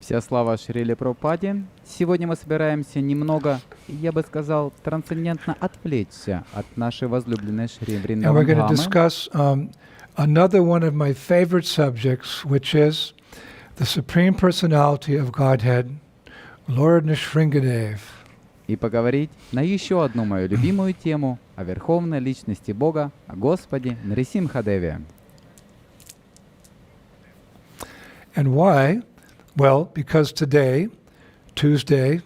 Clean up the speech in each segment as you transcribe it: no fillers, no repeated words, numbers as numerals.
Вся слава Шриле Прабхупаде. Сегодня мы собираемся немного, я бы сказал, трансцендентно отвлечься от нашей возлюбленной Шри And we're going to Вриндаван-дхамы. discuss another one of my favorite subjects, which is the Supreme Personality of Godhead, Lord Nrsimhadev. И поговорить на еще одну мою любимую тему о Верховной Личности Бога, о Господе Нрисимхадеве. And why? Well, because today, Tuesday,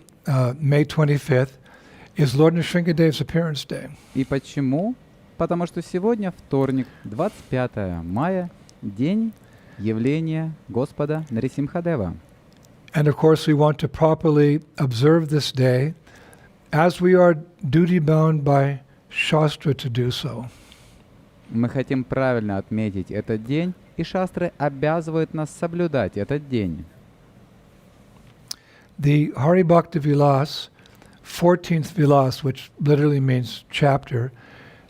May 25th, is Lord Nrsimhadev's appearance day. И почему? Потому что сегодня вторник, 25 мая, день явления Господа Нрисимхадева. And of course, we want to properly observe this day as we are duty-bound by Shastra to do so. Мы хотим правильно отметить этот день, и шастры обязывают нас соблюдать этот день. The Hari Bhakti Vilas, 14th Vilas, which literally means chapter,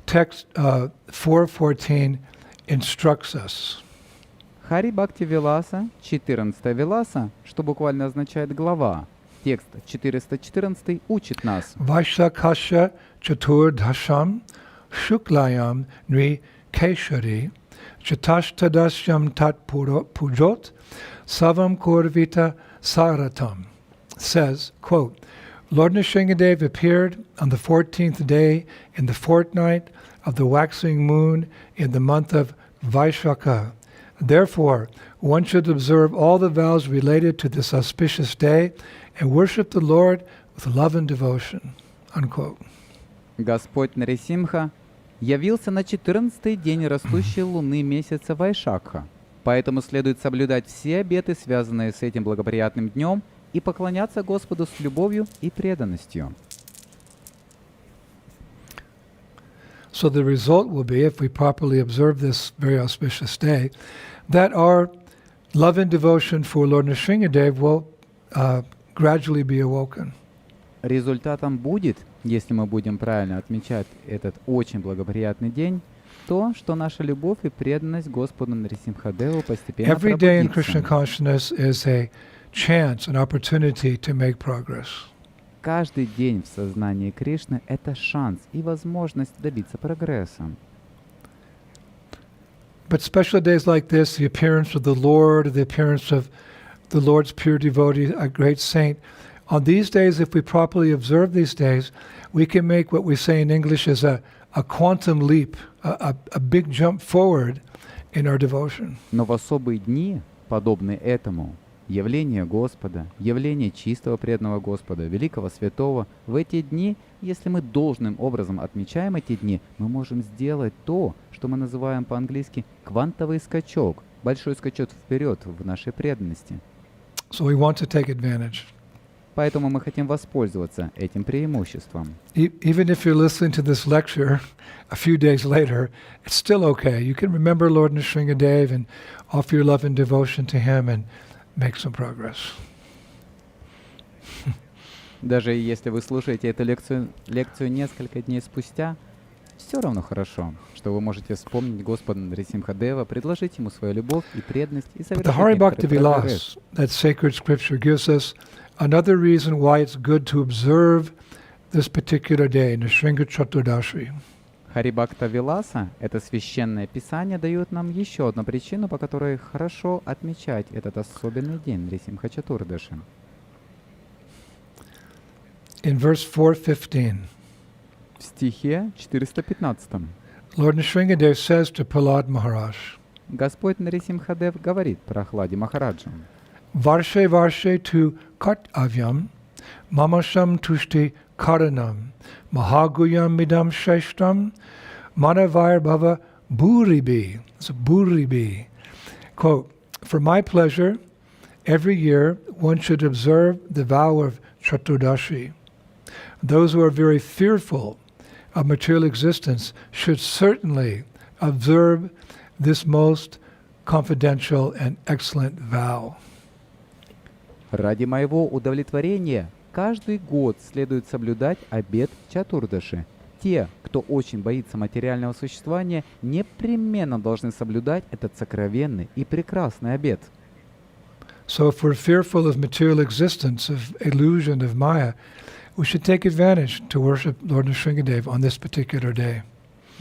text 414 instructs us. Хари Бхакти Виласа, 14 Виласа, что буквально означает глава. Текст 414 учит нас. Vaishakasha Chaturdhasham Shuklayam Nri Keshari Chatashtadasyam Tat Pujot Savam Kurvita Saratam says, quote, Lord Nrsimhadev appeared on the 14th day in the fortnight of the waxing moon in the month of Vaishakha. Therefore, one should observe all the vows related to this auspicious day and worship the Lord with love and devotion. Unquote. Господь Нрисимха явился на 14-й день растущей луны месяца Вайшакха. Поэтому следует соблюдать все обеты, связанные с этим благоприятным днем, и поклоняться Господу с любовью и преданностью. So the result will be, if we properly observe this very auspicious day, that our love and devotion for Lord Nrsimhadev will gradually be awoken. Результатом будет, если мы будем правильно отмечать этот очень благоприятный день, то, что наша любовь и преданность Господу Нрисимхадеву постепенно Every day in Krishna пробудится. consciousness is a chance, an opportunity to make progress. Каждый день в сознании Кришны — это шанс и возможность добиться прогресса. But special days like this, the appearance of the Lord, the appearance of the Lord's pure devotee, a great saint, on these days, if we properly observe these days, we can make what we say in English is a quantum leap, a big jump forward in our devotion. Но в особые дни, подобные этому, явление Господа, явление чистого преданного Господа, великого святого, в эти дни, если мы должным образом отмечаем эти дни, мы можем сделать то, что мы называем по-английски квантовый скачок, большой скачок вперед в нашей преданности. So we want to take advantage. Поэтому мы хотим воспользоваться этим преимуществом. Even if you're listening to this lecture a few days later, it's still okay. You can remember Lord Nrsimhadev and offer your love and devotion to him and make some progress. Даже если вы слушаете эту лекцию несколько дней спустя, все равно хорошо, что вы можете вспомнить Господа Нрисимхадева, предложить ему свою любовь и преданность и But the совершить Hari Bhakti некоторый прогресс. Vilas, that sacred scripture, gives us another reason why it's good to observe this particular day, Nrsimha Chaturdashi. Хари Бхакта Виласа, это священное писание, дает нам еще одну причину, по которой хорошо отмечать этот особенный день Нрисимха Чатурдаши. In verse 415, В стихе 415 Lord Nrsimhadev says to Prahlad Maharaj, Господь Нрисимхадев говорит Прахладе Махараджа: Varshe varshe tu kartavyam, mamasham tushti karanam, mahaguyam midam sheshtam, manavair bhava bhuribi. It's a bhuribi. Quote, for my pleasure, every year one should observe the vow of Chaturdashi. Those who are very fearful of material existence should certainly observe this most confidential and excellent vow. Ради моего удовлетворения каждый год следует соблюдать обет Чатурдаши. Те, кто очень боится материального существования, непременно должны соблюдать этот сокровенный и прекрасный обет. So if we're fearful of material existence, of illusion, of Maya, we should take advantage to worship Lord Nrsingadev on this particular day.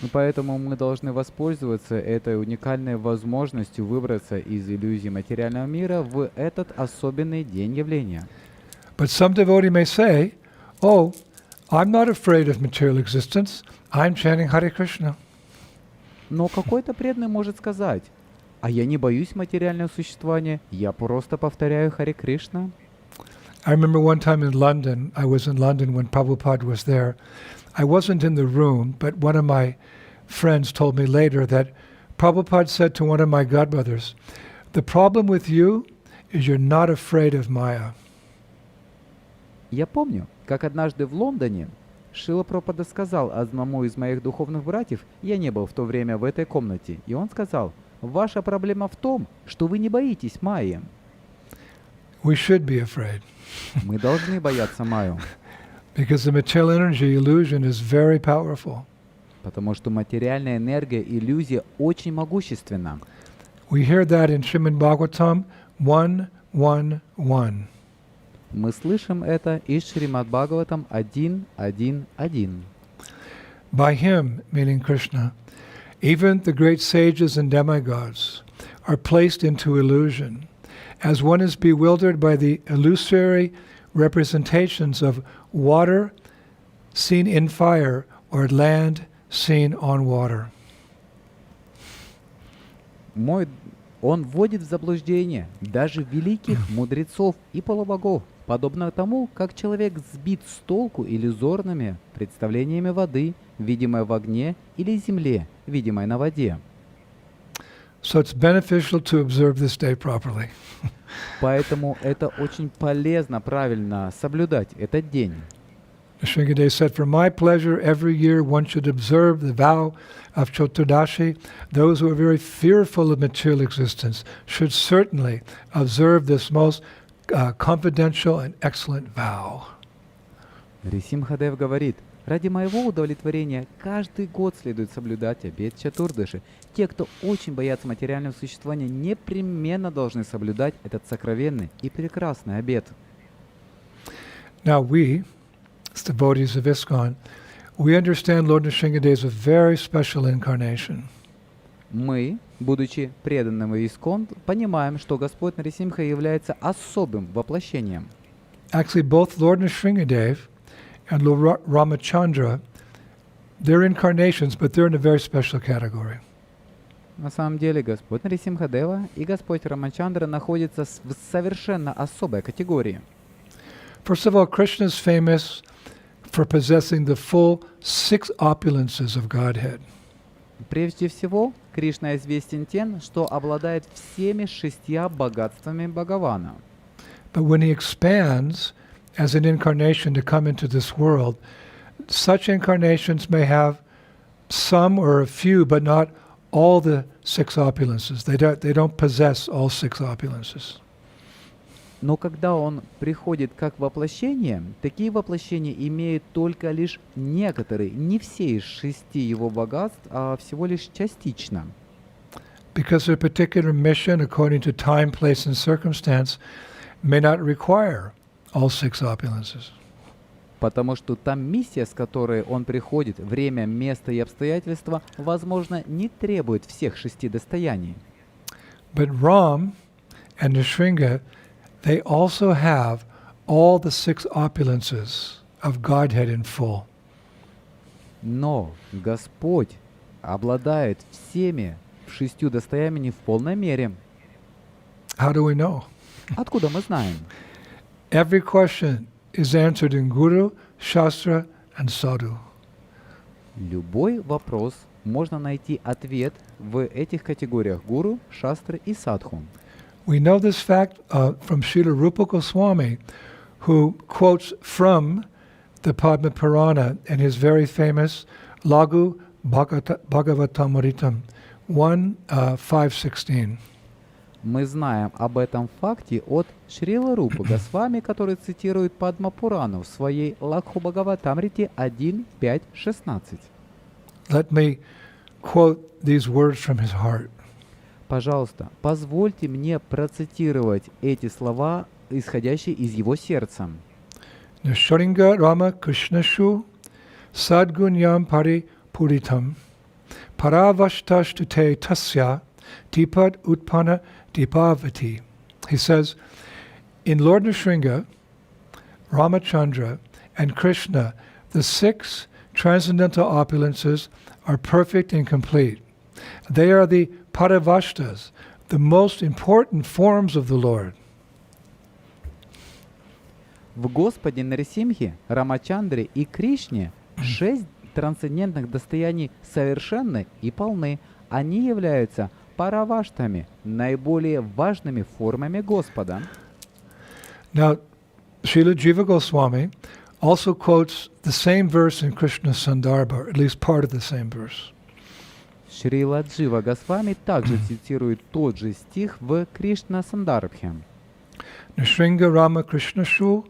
И поэтому мы должны воспользоваться этой уникальной возможностью выбраться из иллюзии материального мира в этот особенный день явления. But some devotee may say, oh, I'm not afraid of material existence, I'm chanting Hare Krishna. Но какой-то преданный может сказать, а я не боюсь материального существования, я просто повторяю Харе Кришна. I remember one time in London, I was in London when Prabhupada was there. I wasn't in the room, but one of my friends told me later that Prabhupada said to one of my godbrothers, the problem with you is you're not afraid of Maya. Я помню, как однажды в Лондоне Шрила Прабхупада сказал одному из моих духовных братьев, я не был в то время в этой комнате, и он сказал, ваша проблема в том, что вы не боитесь Майи. We should be afraid. Мы должны бояться Майю. Because the material energy illusion is very powerful. Потому что материальная энергия, иллюзия очень могущественна. We hear that in Srimad Bhagavatam 1:1:1. Мы слышим это из Шримад Бхагаватам 1.1.1. By him, meaning Krishna, even the great sages and demigods are placed into illusion, as one is bewildered by the illusory representations of water seen in fire or land seen on water. Он вводит в заблуждение даже великих мудрецов и полубогов, подобно тому, как человек сбит с толку иллюзорными представлениями воды, видимой в огне, или земле, видимой на воде. So it's beneficial to observe this day properly. Поэтому это очень полезно, правильно соблюдать этот день. Nrsingadev said, for my pleasure, every year one should observe the vow of Choturdashi. Those who are very fearful of material existence should certainly observe this most confidential and excellent vow. Нрисимхадев говорит, ради моего удовлетворения каждый год следует соблюдать обет Чатурдаши. Те, кто очень боятся материального существования, непременно должны соблюдать этот сокровенный и прекрасный обет. Now we, as devotees of ISKCON, we understand Lord Nrsingadev is a very special incarnation. Мы, будучи преданными Искон, понимаем, что Господь Нрисимха является особым воплощением. Actually, both Lord Nrsingadev and Lord Ramachandra, they're incarnations, but they're in a very special category. На самом деле, Господь Нрисимхадева и Господь Рамачандра находятся в совершенно особой категории. First of all, Krishna is famous for possessing the full 6 opulences of Godhead. Прежде всего, Кришна известен тем, что обладает всеми 6 богатствами Бхагавана. But when he expands as an incarnation to come into this world, such incarnations may have some or a few, but not all the 6 opulences. They don't possess all 6 opulences. Но когда он приходит как воплощение, такие воплощения имеют только лишь некоторые, не все из 6 его богатств, а всего лишь частично. Because their particular mission, according to time, place, and circumstance, may not require all 6 opulences. Потому что та миссия, с которой он приходит, время, место и обстоятельства, возможно, не требует всех 6 достояний. But Ram and Nrsinga, they also have all the 6 opulences of Godhead in full. Но Господь обладает всеми 6 достояниями в полной мере. How do we know? Откуда мы знаем? Every question is answered in Guru, Shastra, and Sadhu. Любой вопрос можно найти ответ в этих категориях гуру, шастры и садху. We know this fact from Srila Rupa Goswami, who quotes from the Padma Purana in his very famous Lagu Bhagavatamritam 1:5-16. Мы знаем об этом факте от Шрилы Рупы Госвами, который цитирует Падма Пурану в своей Лагху Бхагаватамрите 1.5.16. Let me quote these words from his heart. Пожалуйста, позвольте мне процитировать эти слова, исходящие из его сердца. Nisharinga Rama Krishnashu Sadgunyam Pari Puritam Paravashtashtate Tasya Dipad Utpana Dipavati. He says, in Lord Nrsimha, Ramachandra, and Krishna, the 6 transcendental opulences are perfect and complete. They are the Paravashtas, the most important forms of the Lord. В Господе Нарисимхе, Рамачандре и Кришне 6 трансцендентных достояний совершенны и полны. Они являются параваштами, наиболее важными формами Господа. Now, Srila Jiva Goswami also quotes the same verse in Krishna Sandarbha, or at least part of the same verse. Шрила Джива Госвами также цитирует тот же стих в Кришна Сандарбхе. Nrsimha Rama Krishna Shu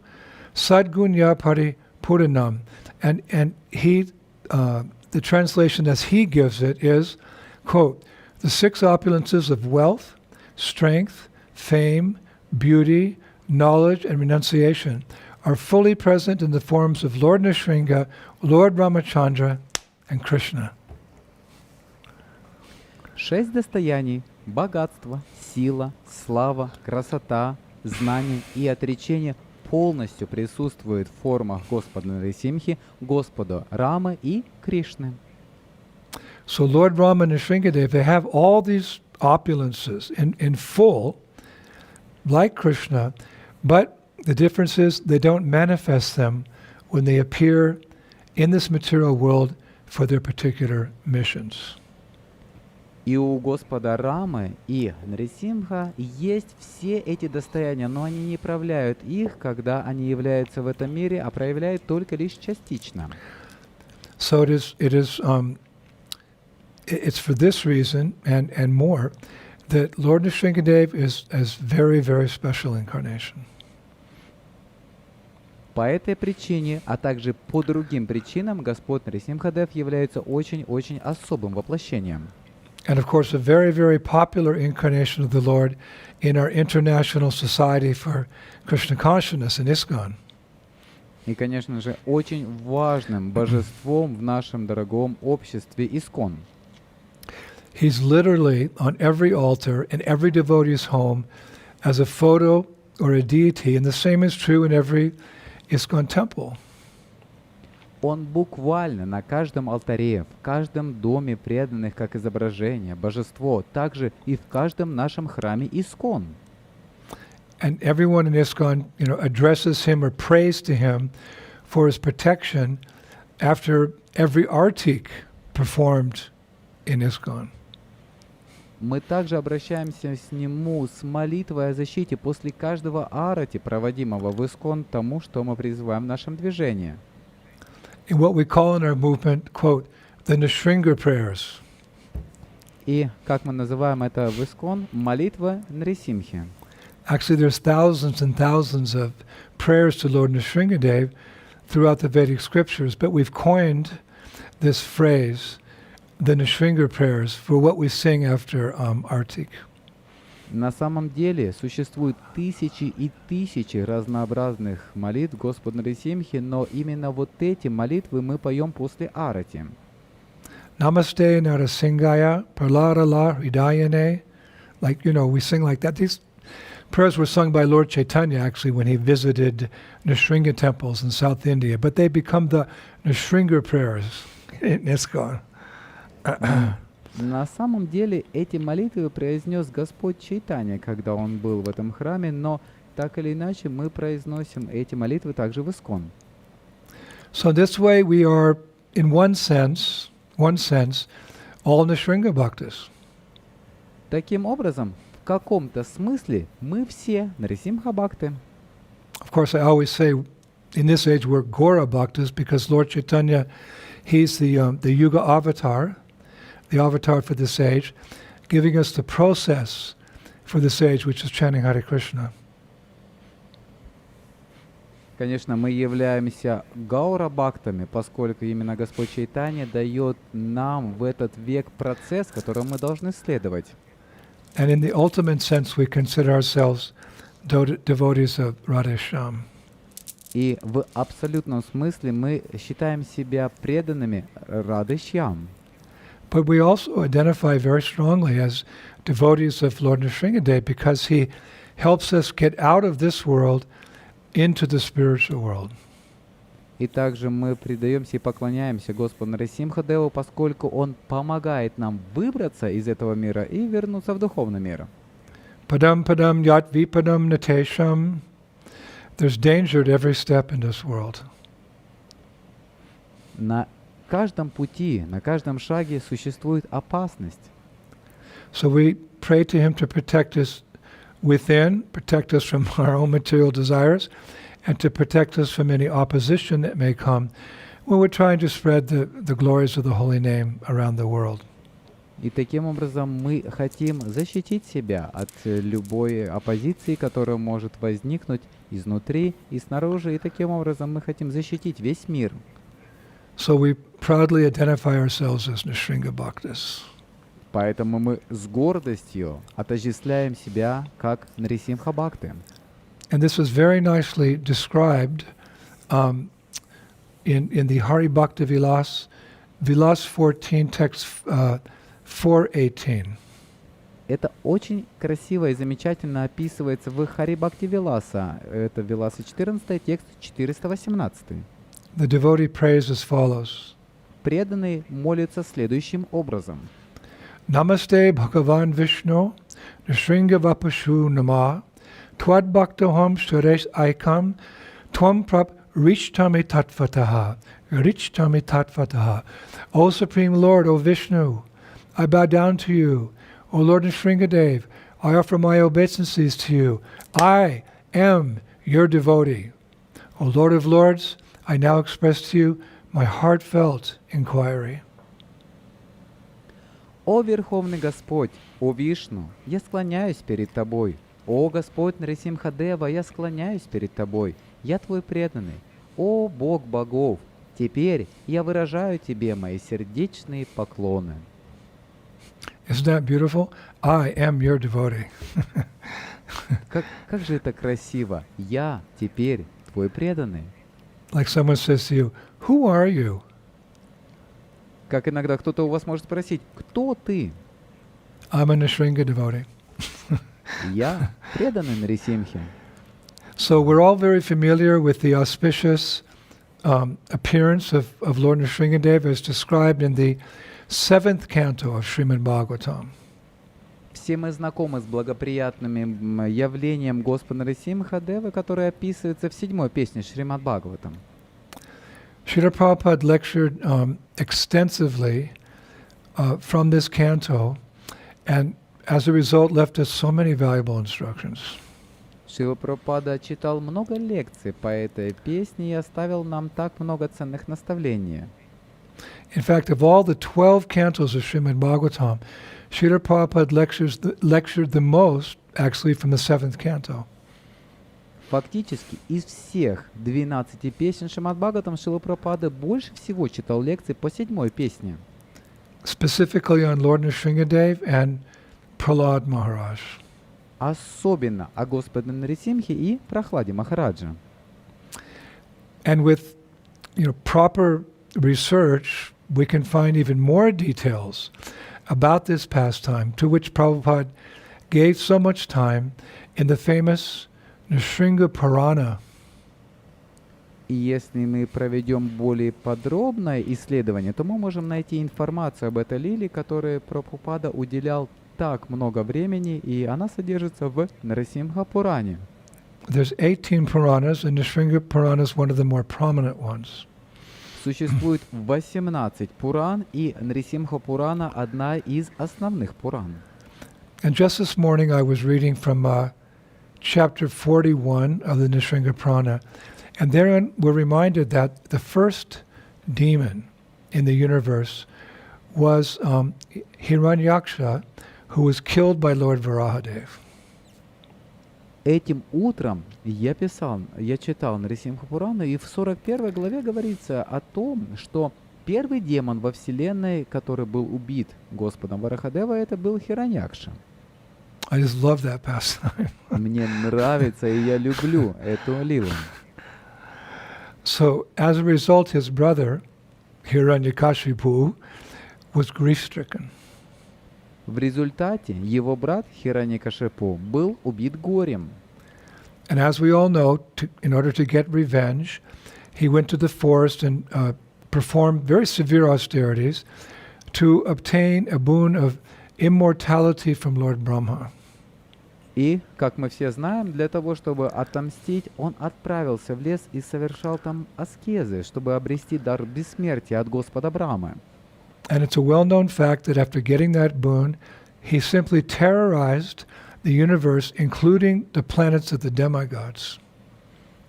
Sadgunya Pari Puranam. And he, the translation as he gives it is, quote, the 6 opulences of wealth, strength, fame, beauty, knowledge, and renunciation are fully present in the forms of Lord Nrsimha, Lord Ramachandra, and Krishna. 6 достояний – богатство, сила, слава, красота, знание и отречение – полностью присутствуют в формах Господа Нарисимхи, Господа Рамы и Кришны. So Lord Rama and Nrsimhadev, they have all these opulences in full, like Krishna, but the difference is they don't manifest them when they appear in this material world for their particular missions. И у Господа Рамы и Нарисимха есть все эти достояния, но они не проявляют их, когда они являются в этом мире, а проявляют только лишь частично. So it's for this reason and more that Lord Nrsimhadev is very, very special incarnation. По этой причине, а также по другим причинам, Господь Нарисимхадев является очень-очень особым воплощением. And of course, a very, very popular incarnation of the Lord in our International Society for Krishna Consciousness in ISKCON. И, конечно же, очень важным божеством в нашем дорогом обществе ИСККОН. He's literally on every altar in every devotee's home as a photo or a deity, and the same is true in every ISKCON temple. Он буквально на каждом алтаре, в каждом доме преданных как изображение, божество, также и в каждом нашем храме ИСККОН. And everyone in ISKCON, addresses him or prays to him for his protection after every artik performed in ISKCON. Мы также обращаемся с Нему с молитвой о защите после каждого арати, проводимого в ИСККОН, тому, что мы призываем в нашем движении. In what we call in our movement, quote, the Nrsimha prayers. И, как мы называем это в ИСККОН, молитва Нарисимхи. Actually, there's thousands and thousands of prayers to Lord Nrsimhadev throughout the Vedic scriptures, but we've coined this phrase, the Nrsimha prayers, for what we sing after Artik. На самом деле существуют тысячи и тысячи разнообразных молитв Господу Нарисимхи, но именно вот эти молитвы мы поем после арати. Namaste Narasingaya Praladala Hridayane. We sing like that. These prayers were sung by Lord Chaitanya actually when he visited Nrsimha temples in South India, but they become the Nrsimha prayers in ISKCON. На самом деле эти молитвы произнес Господь Чайтанья, когда он был в этом храме, но так или иначе мы произносим эти молитвы также в ИСККОН. So this way we are, in one sense, all Nrsimha bhaktas. Таким образом, в каком-то смысле мы все Нарисимха Бхакты. Of course, I always say, in this age we're Gora bhaktas because Lord Chaitanya, he's the Yuga avatar, the avatar for this age, giving us the process for this age, which is chanting Hare Krishna. Конечно, мы являемся гаура-бхактами, поскольку именно Господь Чайтанья дает нам в этот век процесс, которым мы должны следовать. And in the ultimate sense, we consider ourselves devotees of Radhesham. И в абсолютном смысле мы считаем себя преданными Рады Шьям. But we also identify very strongly as devotees of Lord Nrsimhadev because he helps us get out of this world into the spiritual world. И также мы предаемся и поклоняемся Господу Нрисимхадеву, поскольку Он помогает нам выбраться из этого мира и вернуться в духовный мир. Padam padam yat vipadam natesham. There's danger at every step in this world. На каждом пути, на каждом шаге существует опасность. So we pray to him to protect us within, protect us from our own material desires, and to protect us from any opposition that may come when we're trying to spread the glories of the holy name around the world. И таким образом мы хотим защитить себя от любой оппозиции, которая может возникнуть изнутри и снаружи. И таким образом мы хотим защитить весь мир. So we proudly identify ourselves as Nrsimha Bhaktas. Поэтому мы с гордостью отождествляем себя как Нрисимха Бхакты. And this is very nicely described in the Hari Bhakti Vilas, Vilas 14, text 418. Это очень красиво и замечательно описывается в Хари Бхакти Виласа. Это Виласа 14, текст 418. The devotee prays as follows. Преданный молится следующим образом. Namaste Bhagavan Vishnu, Nrsimha Vapashu Nama, Twad Bhaktaham Suresh Aikam, Tvam Prap Richtami Tattvataha. O Supreme Lord, O Vishnu, I bow down to you. O Lord Nrsimhadev, I offer my obeisances to you. I am your devotee. O Lord of Lords, I now express to you my heartfelt inquiry. «О Верховный Господь, о Вишну, я склоняюсь перед Тобой. О Господь Нрисимхадева, я склоняюсь перед Тобой. Я Твой преданный. О Бог богов, теперь я выражаю Тебе мои сердечные поклоны». Isn't that beautiful? I am your devotee. Как же это красиво! Я теперь Твой преданный. Like someone says to you, who are you? Как иногда кто-то у вас может спросить, кто ты? I'm a Nrsimha devotee. Я преданный Нрисимхе. So we're all very familiar with the auspicious appearance of Lord Nrsimhadev as described in the 7th canto of Srimad Bhagavatam. Все мы знакомы с благоприятным явлением Господа Нрисимхадевы, которое описывается в 7-й песне Шримад Бхагаватам. Srila Prabhupada lectured extensively from this canto, and as a result left us so many valuable instructions. Шрила Прабхупада читал много лекций по этой песне и оставил нам так много ценных наставлений. In fact, of all the 12 cantos of Srimad Bhagavatam, Srila Prabhupada lectured the most actually from the 7th canto. Фактически, из всех 12 песен Шримад Бхагаватам Шрила Прабхупада больше всего читал лекции по 7-й песне. Specifically on Lord Nrsimhadev and Prahlad Maharaj. Особенно о Господе Нрисимхе и Прахладе Махараджа. And with proper research, we can find even more details about this pastime, to which Prabhupada gave so much time in the famous Nrsimha Purana. И если мы проведем более подробное исследование, то мы можем найти информацию об этой лилии, которой Прабхупада уделял так много времени, и она содержится в Нрисимха Пуране. There's 18 Puranas, and Nrsimha Purana is one of the more prominent ones. Существует 18 Пуран, и Нрисимха Пурана одна из основных Пуран. And just this morning I was reading from chapter 41 of the Nrsimha Purana, and therein we're reminded that the first demon in the universe was Hiranyaksha, who was killed by Lord Varahadev. Этим утром я читал Нрисимха Пурану, и в 41 главе говорится о том, что первый демон во Вселенной, который был убит Господом Варахадева, это был Хираньякша. I just love that pastime. Мне нравится, и я люблю эту лилу. So, as a result, his brother, Hiranyakashipu, was grief-stricken. В результате его брат Хираньякашипу был убит горем. And as we all know, in order to get revenge, he went to the forest and performed very severe austerities to obtain a boon of immortality from Lord Brahma. И, как мы все знаем, для того, чтобы отомстить, он отправился в лес и совершал там аскезы, чтобы обрести дар бессмертия от Господа Брамы. And it's a well-known fact that after getting that boon, he simply terrorized the universe, including the planets of the demigods.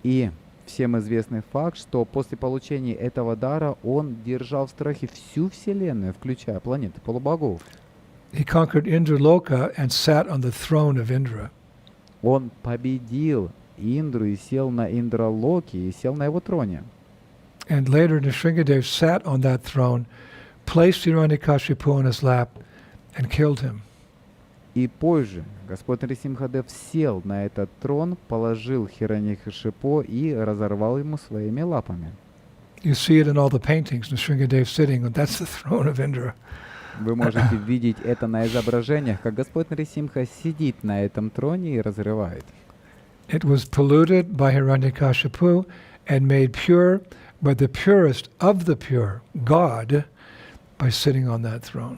И всем известный факт, что после получения этого дара он держал в страхе всю Вселенную, включая планеты полубогов. He conquered Indraloka and sat on the throne of Indra. Он победил Индру и сел на Индралоке, и сел на его троне. And later Nrsingadev sat on that throne, placed Hiranyakashipu on his lap, and killed him. И позже Господь Нрисимхадев сел на этот трон, положил Хираньякашипу и разорвал ему своими лапами. You see it in all the paintings, Nrsingadev sitting, and that's the throne of Indra. Вы можете видеть это на изображениях, как Господь Нрисимха сидит на этом троне и разрывает. It was polluted by Hiranyakashipu and made pure by the purest of the pure, God, by sitting on that throne.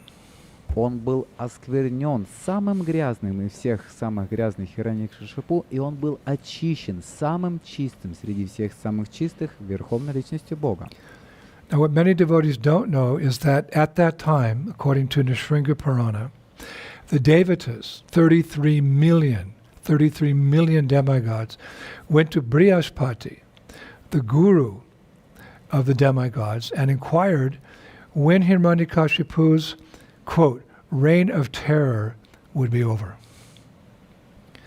Он был осквернен самым грязным из всех самых грязных Хираньякашипу, и он был очищен самым чистым среди всех самых чистых Верховной Личностью Бога. Now, what many devotees don't know is that at that time, according to Nrsimha Purana, the Devatas, 33 million demigods, went to Brihaspati, the guru of the demigods, and inquired when Hiranyakashipu's, quote, reign of terror would be over.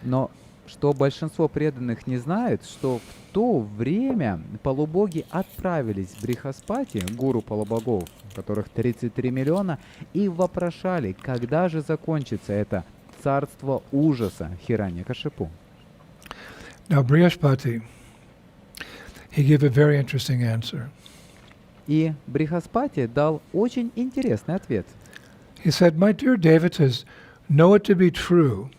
Но что большинство преданных не знает, что в то время полубоги отправились в Брихаспати, гуру полубогов, которых 33 миллиона, и вопрошали, когда же закончится это царство ужаса Хираньякашипу. Now Brihaspati, he gave a very interesting answer. И Брихаспати дал очень интересный ответ. He said, "My dear Devatas, know it to be true.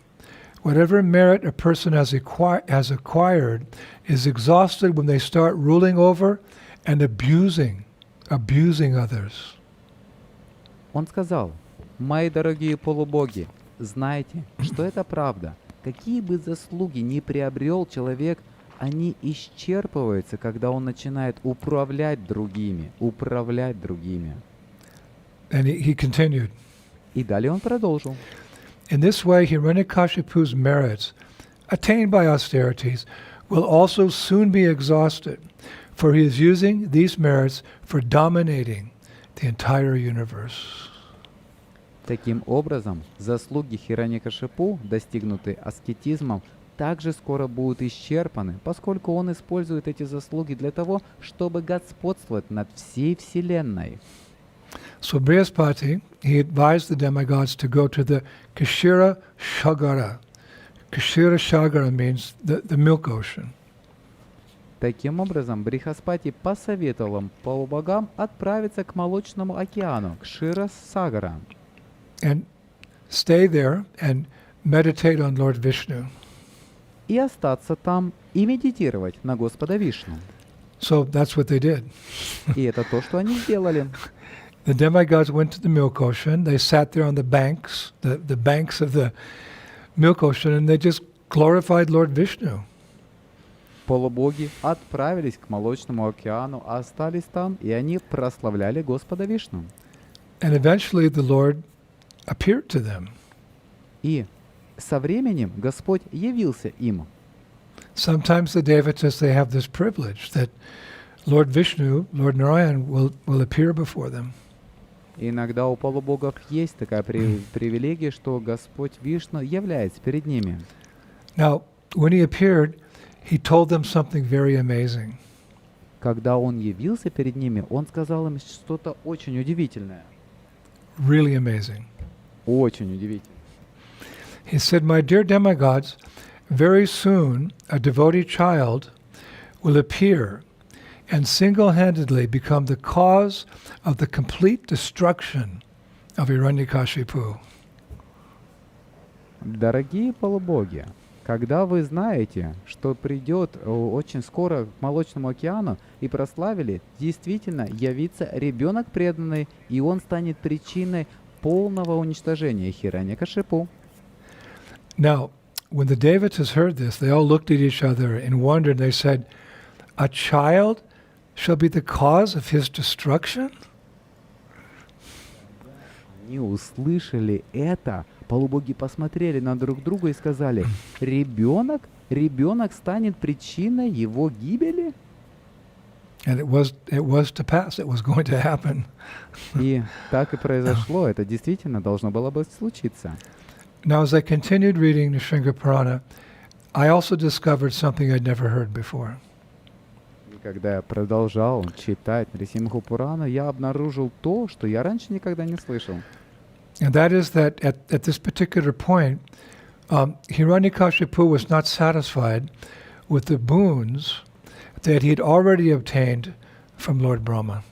Whatever merit a person has acquired is exhausted when they start ruling over and abusing others." Он сказал: «Мои дорогие полубоги, знайте, что это правда. Какие бы заслуги ни приобрел человек, они исчерпываются, когда он начинает управлять другими. And he continued. И далее он продолжил. In this way, Hiranyakashipu's merits, attained by austerities, will also soon be exhausted, for he is using these merits for dominating the entire universe. Таким образом, заслуги Хираньякашипу, достигнутые аскетизмом, также скоро будут исчерпаны, поскольку он использует эти заслуги для того, чтобы господствовать над всей Вселенной. So Brihaspati, he advised the demigods to go to the Kshira Shagara. Kshira Shagara means the milk ocean. Таким образом, Брихаспати посоветовал полубогам отправиться к Молочному океану, к Кшира-Сагара, And stay there and meditate on Lord Vishnu. и остаться там и медитировать на Господа Вишну. So that's what they did. И это то, что они сделали. The demigods went to the milk ocean. They sat there on the banks of the milk ocean, and they just glorified Lord Vishnu. Полубоги отправились к Молочному океану, остались там, и они прославляли Господа Вишну. And eventually the Lord appeared to them. И со временем Господь явился им. Sometimes the devatas, they have this privilege that Lord Vishnu, Lord Narayan, will appear before them. Иногда у полубогов есть такая привилегия, что Господь Вишну является перед ними. Now, when he appeared, he told them something very amazing. Когда он явился перед ними, он сказал им что-то очень удивительное. Really amazing. Очень удивительное. He said, "My dear demigods, very soon a devotee child will appear and single-handedly become the cause of the complete destruction of Hiranyakashipu." Дорогие полубоги, когда вы знаете, что придет очень скоро к Молочному океану и прославили, действительно явится ребенок преданный, и он станет причиной полного уничтожения Хираньякашипу. Now, when the Devatas heard this, they all looked at each other in wonder, and they said, "A child shall be the cause of his destruction?" Они услышали это, полубоги посмотрели на друг друга и сказали: ребенок станет причиной его гибели? And it was to pass. It was going to happen. И так и произошло. Это действительно должно было бы случиться. Now, as I continued reading Nrsimha Purana, I also discovered something I'd never heard before. И когда я продолжал читать Нрисимху Пурану, я обнаружил то, что я раньше никогда не слышал. And that is that at this particular point, Hiranyakashipu was not satisfied with the boons that he had already obtained from Lord Brahma.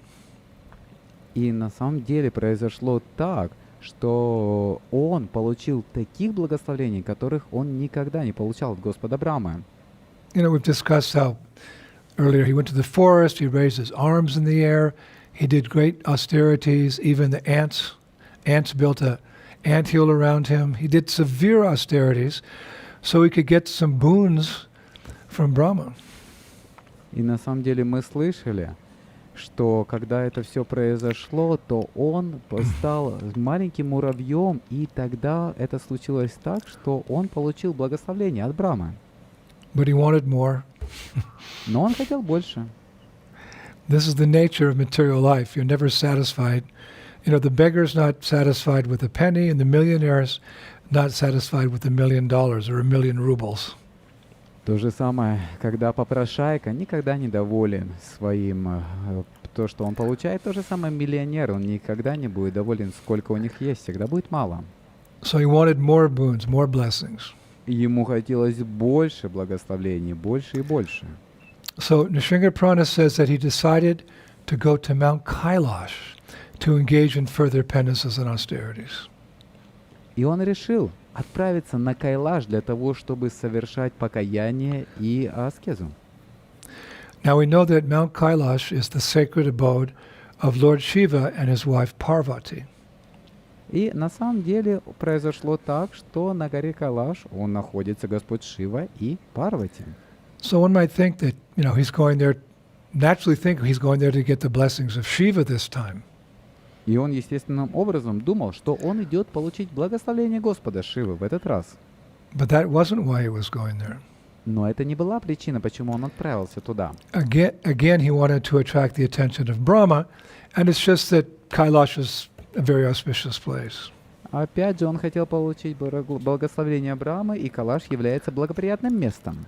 И на самом деле произошло так, что он получил таких благословений, которых он никогда не получал от Господа Брамы. You know, we've discussed how earlier he went to the forest, he raised his arms in the air, he did great austerities, even the ants built a anthill around him. He did severe austerities so he could get some boons from Brahma. И на самом деле мы слышали, что когда это все произошло, то он стал маленьким муравьем, и тогда это случилось так, что он получил благословение от Брамы. But he wanted more. Но он хотел больше. This is the nature of material life. You're never satisfied. You know, the beggar's not satisfied with a penny, and the millionaire's not satisfied with $1 million or 1 million rubles. То же самое, когда попрошайка никогда не доволен своим, то, что он получает, то же самое миллионер, он никогда не будет доволен, сколько у них есть, всегда будет мало. So he wanted more boons, more blessings. И ему хотелось больше благословений, больше и больше. So Nrsimha Purana says that he decided to go to Mount Kailash to engage in further penances and austerities. И он решил отправиться на Кайлаш для того, чтобы совершать покаяние и аскезу. Now we know that Mount Kailash is the sacred abode of Lord Shiva and his wife Parvati. И на самом деле произошло так, что на горе Кайлаш он находится Господь Шива и Парвати. So one might think that, you know, he's going there, naturally think he's going there to get the blessings of Shiva this time. И он естественным образом думал, что он идет получить благословение Господа Шивы в этот раз. But that wasn't why he was going there. Но это не была причина, почему он отправился туда. Again, he wanted to attract the attention of Brahma, and it's just that Kailash is a very auspicious place. Опять же, он хотел получить благословение Брамы, и Кайлаш является благоприятным местом.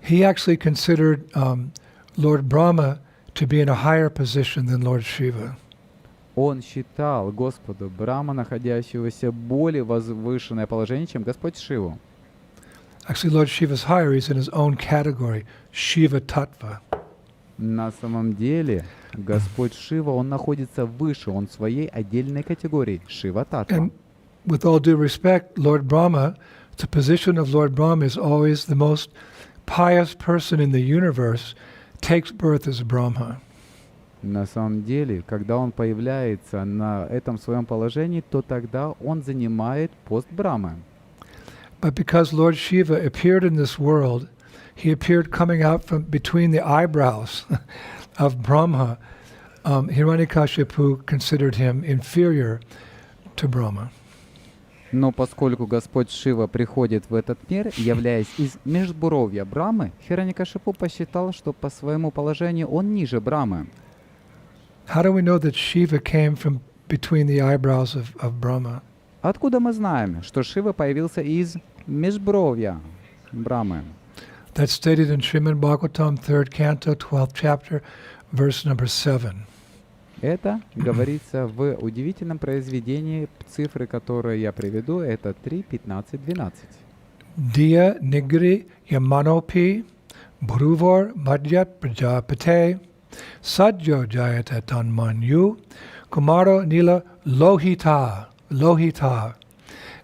He actually considered Lord Brahma to be in a higher position than Lord Shiva. Он считал Господа Брама, находящегося в более возвышенное положение, чем Господь Шиву. Actually, Lord Shiva's higher. He's in his own category, Shiva Tattva. На самом деле, Господь Шива, он находится выше, он в своей отдельной категории, Шива Татва. And with all due respect, Lord Brahma, the position of Lord Brahma is always the most pious person in the universe, takes birth as Brahma. На самом деле, когда он появляется на этом своем положении, то тогда он занимает пост Брамы. But because Lord Shiva appeared in this world, he appeared coming out from between the eyebrows of Brahma. Hiranyakashipu considered him inferior to Brahma. Но поскольку Господь Шива приходит в этот мир, являясь из межбуровья Брамы, Хираньякашипу посчитал, что по своему положению он ниже Брамы. How do we know that Shiva came from between the eyebrows of Brahma? Откуда мы знаем, что Шива появился из межбровья Брамы? That's stated in Srimad Bhagavatam, 3rd canto, 12th chapter, verse number 7. Это говорится в удивительном произведении, цифры, которые я приведу, это 3, 15, 12. Dia nigri yamanopi bruvor madhya prajapate sadyo jayata tanmanyu kumaro nila lohita. Lohita.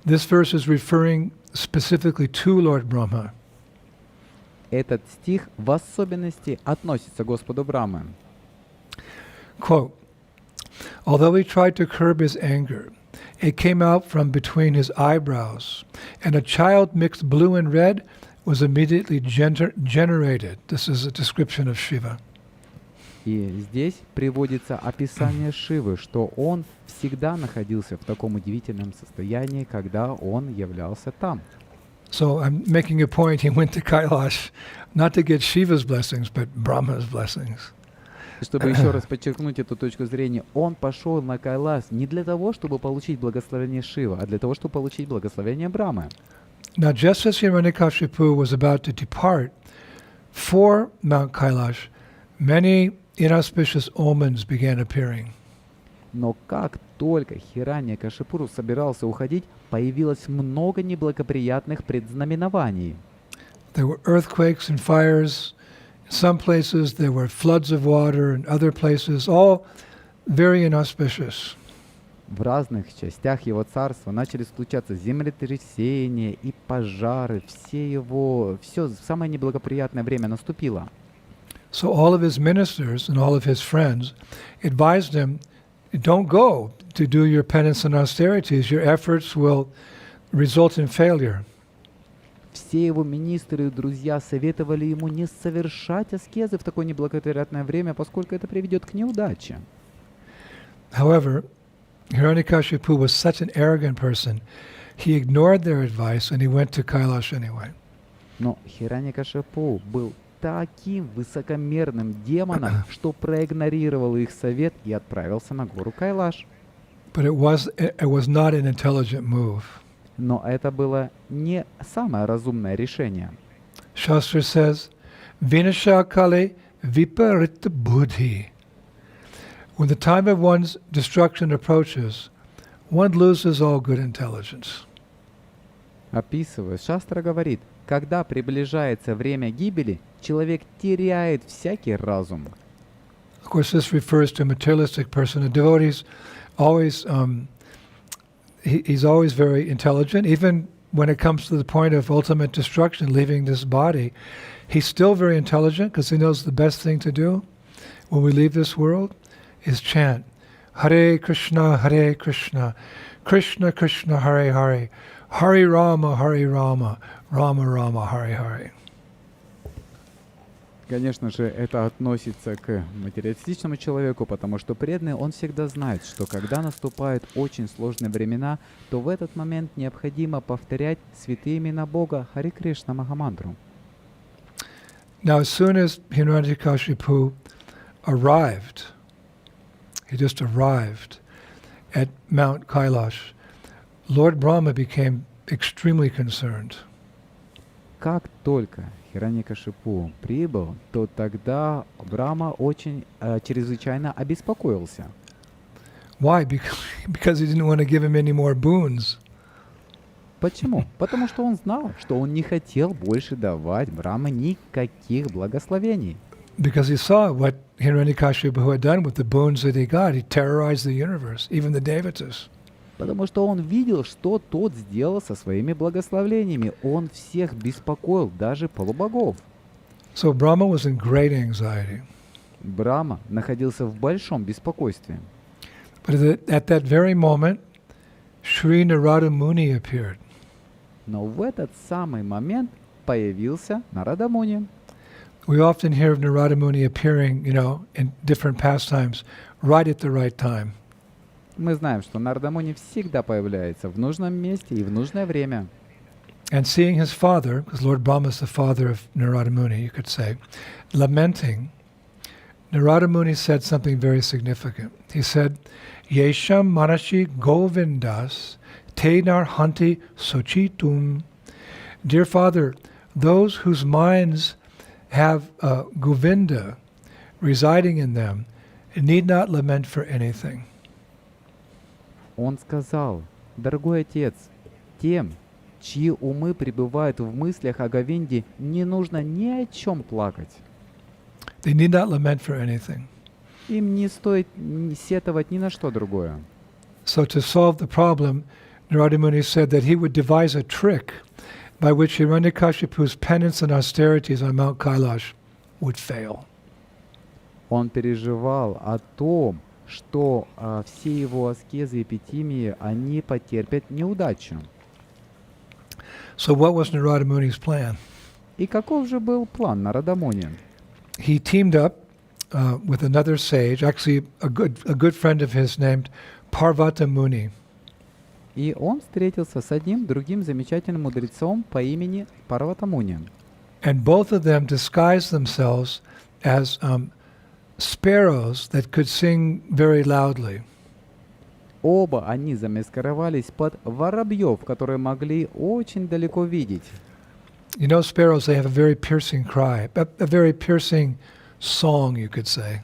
This verse is referring specifically to Lord Brahma. Этот стих в особенности относится к Господу Брахмы. Quote, although he tried to curb his anger, it came out from between his eyebrows, and a child mixed blue and red was immediately generated. This is a description of Shiva. И здесь приводится описание Шивы, что он всегда находился в таком удивительном состоянии, когда он являлся там. So I'm making a point, he went to Kailash not to get Shiva's blessings, but Brahma's blessings. Чтобы еще раз подчеркнуть эту точку зрения, он пошел на Кайлас не для того, чтобы получить благословение Шивы, а для того, чтобы получить благословение Брамы. Now, just as Hiranyakashipu was about to depart for Mount Kailash, many inauspicious omens began appearing. Но как только Хираньякашипу собирался уходить, появилось много неблагоприятных предзнаменований. There were earthquakes and fires. In some places there were floods of water, in other places, all very inauspicious. В разных частях его царства начали случаться землетрясения и пожары. Все самое неблагоприятное время наступило. So all of his ministers and all of his friends advised him, don't go to do your penance and austerities. Your efforts will result in failure. Все его министры и друзья советовали ему не совершать аскезы в такое неблагоприятное время, поскольку это приведет к неудаче. However, Hiranyakashipu was such an arrogant person, he ignored their advice and he went to Kailash anyway. Но Хираньякашипу был таким высокомерным демоном, что проигнорировал их совет и отправился на гору Кайлаш. But it was not an intelligent move. Но это было не самое разумное решение. Shastra says, Vinasha kale viparita buddhi. When the time of one's destruction approaches, one loses all good intelligence. Описывая, Шастра говорит, когда приближается время гибели, человек теряет всякий разум. Of course, this refers to a materialistic person. A devotee always, he's always very intelligent. Even when it comes to the point of ultimate destruction, leaving this body, he's still very intelligent because he knows the best thing to do when we leave this world is chant Hare Krishna, Krishna Krishna, Hare Hare, Hare Rama, Rama Rama, Hare Hare. Конечно же, это относится к материалистичному человеку, потому что преданный, он всегда знает, что когда наступают очень сложные времена, то в этот момент необходимо повторять святые имена Бога Харе Кришна Махамантру. Now, as soon as Hiranyakashipu arrived, he just arrived at Mount Kailash, Lord Brahma became extremely concerned. Как только Хираньякашипу прибыл, то тогда Брахма очень чрезвычайно обеспокоился. Why? Because he didn't want to give him any more boons. Почему? Потому что он знал, что он не хотел больше давать Брахме никаких благословений. Because he saw what Hiranyakashipu had done with the boons that he got. He terrorized the universe, even the devatas. Потому что он видел, что тот сделал со своими благословениями. Он всех беспокоил, даже полубогов. So Brahma was in great anxiety. Брахма находился в большом беспокойстве. But at that very moment, Sri Narada Muni appeared. Но в этот самый момент появился Нарада Муни. We often hear of Narada Muni appearing, in different pastimes, right at the right time. Мы знаем, что Нарада Муни всегда появляется в нужном месте и в нужное время. And seeing his father, because Lord Brahma is the father of Narada Muni, you could say, lamenting, Narada Muni said something very significant. He said, Yesham manashi govindas te narhanti sochitum. Dear father, those whose minds have Govinda residing in them need not lament for anything. Он сказал: «Дорогой отец, тем, чьи умы пребывают в мыслях о Говинде, не нужно ни о чем плакать. They need not lament for anything. Им не стоит сетовать ни на что другое». So to solve the problem, Narada Muni said that he would devise a trick by which Hiranyakashipu's penance and austerities on Mount Kailash would fail. Он переживал о том, что все его аскезы и эпитимии, они потерпят неудачу. So what was Narada Muni's plan? И каков же был план Нарада Муни? He teamed up with another sage, actually a good friend of his named Parvata Muni. И он встретился с одним другим замечательным мудрецом по имени Парвата Муни. And both of them disguised themselves as sparrows that could sing very loudly. Оба они замаскировались под воробьев, которые могли очень далеко видеть. You know, sparrows, they have a very piercing cry, a very piercing song, you could say.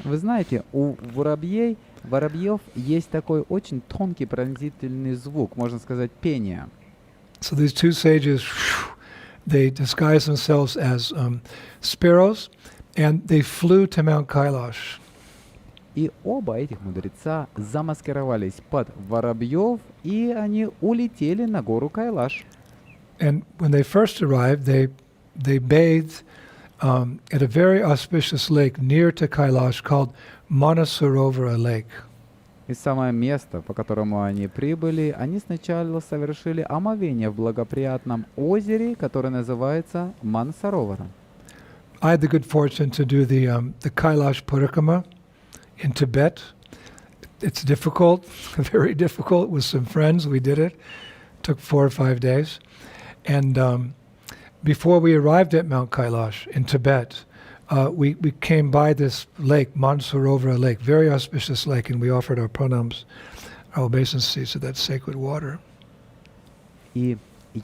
Вы знаете, у воробьев есть такой очень тонкий пронзительный звук, можно сказать, пение. So these two sages, they disguised themselves as sparrows, and they flew to Mount Kailash. И оба этих мудреца замаскировались под воробьев, и они улетели на гору Кайлаш. And when they first arrived, they bathed at a very auspicious lake near to Kailash called Manasarovara Lake. И самое место, по которому они прибыли, они сначала совершили омовение в благоприятном озере, которое называется Мансаровара. I had the good fortune to do the Kailash Parikrama in Tibet. It's difficult, very difficult. With some friends, we did it. Took 4 or 5 days. And before we arrived at Mount Kailash in Tibet, we came by this lake, Mansarovara Lake, very auspicious lake, and we offered our pranams, our obeisances to that sacred water. И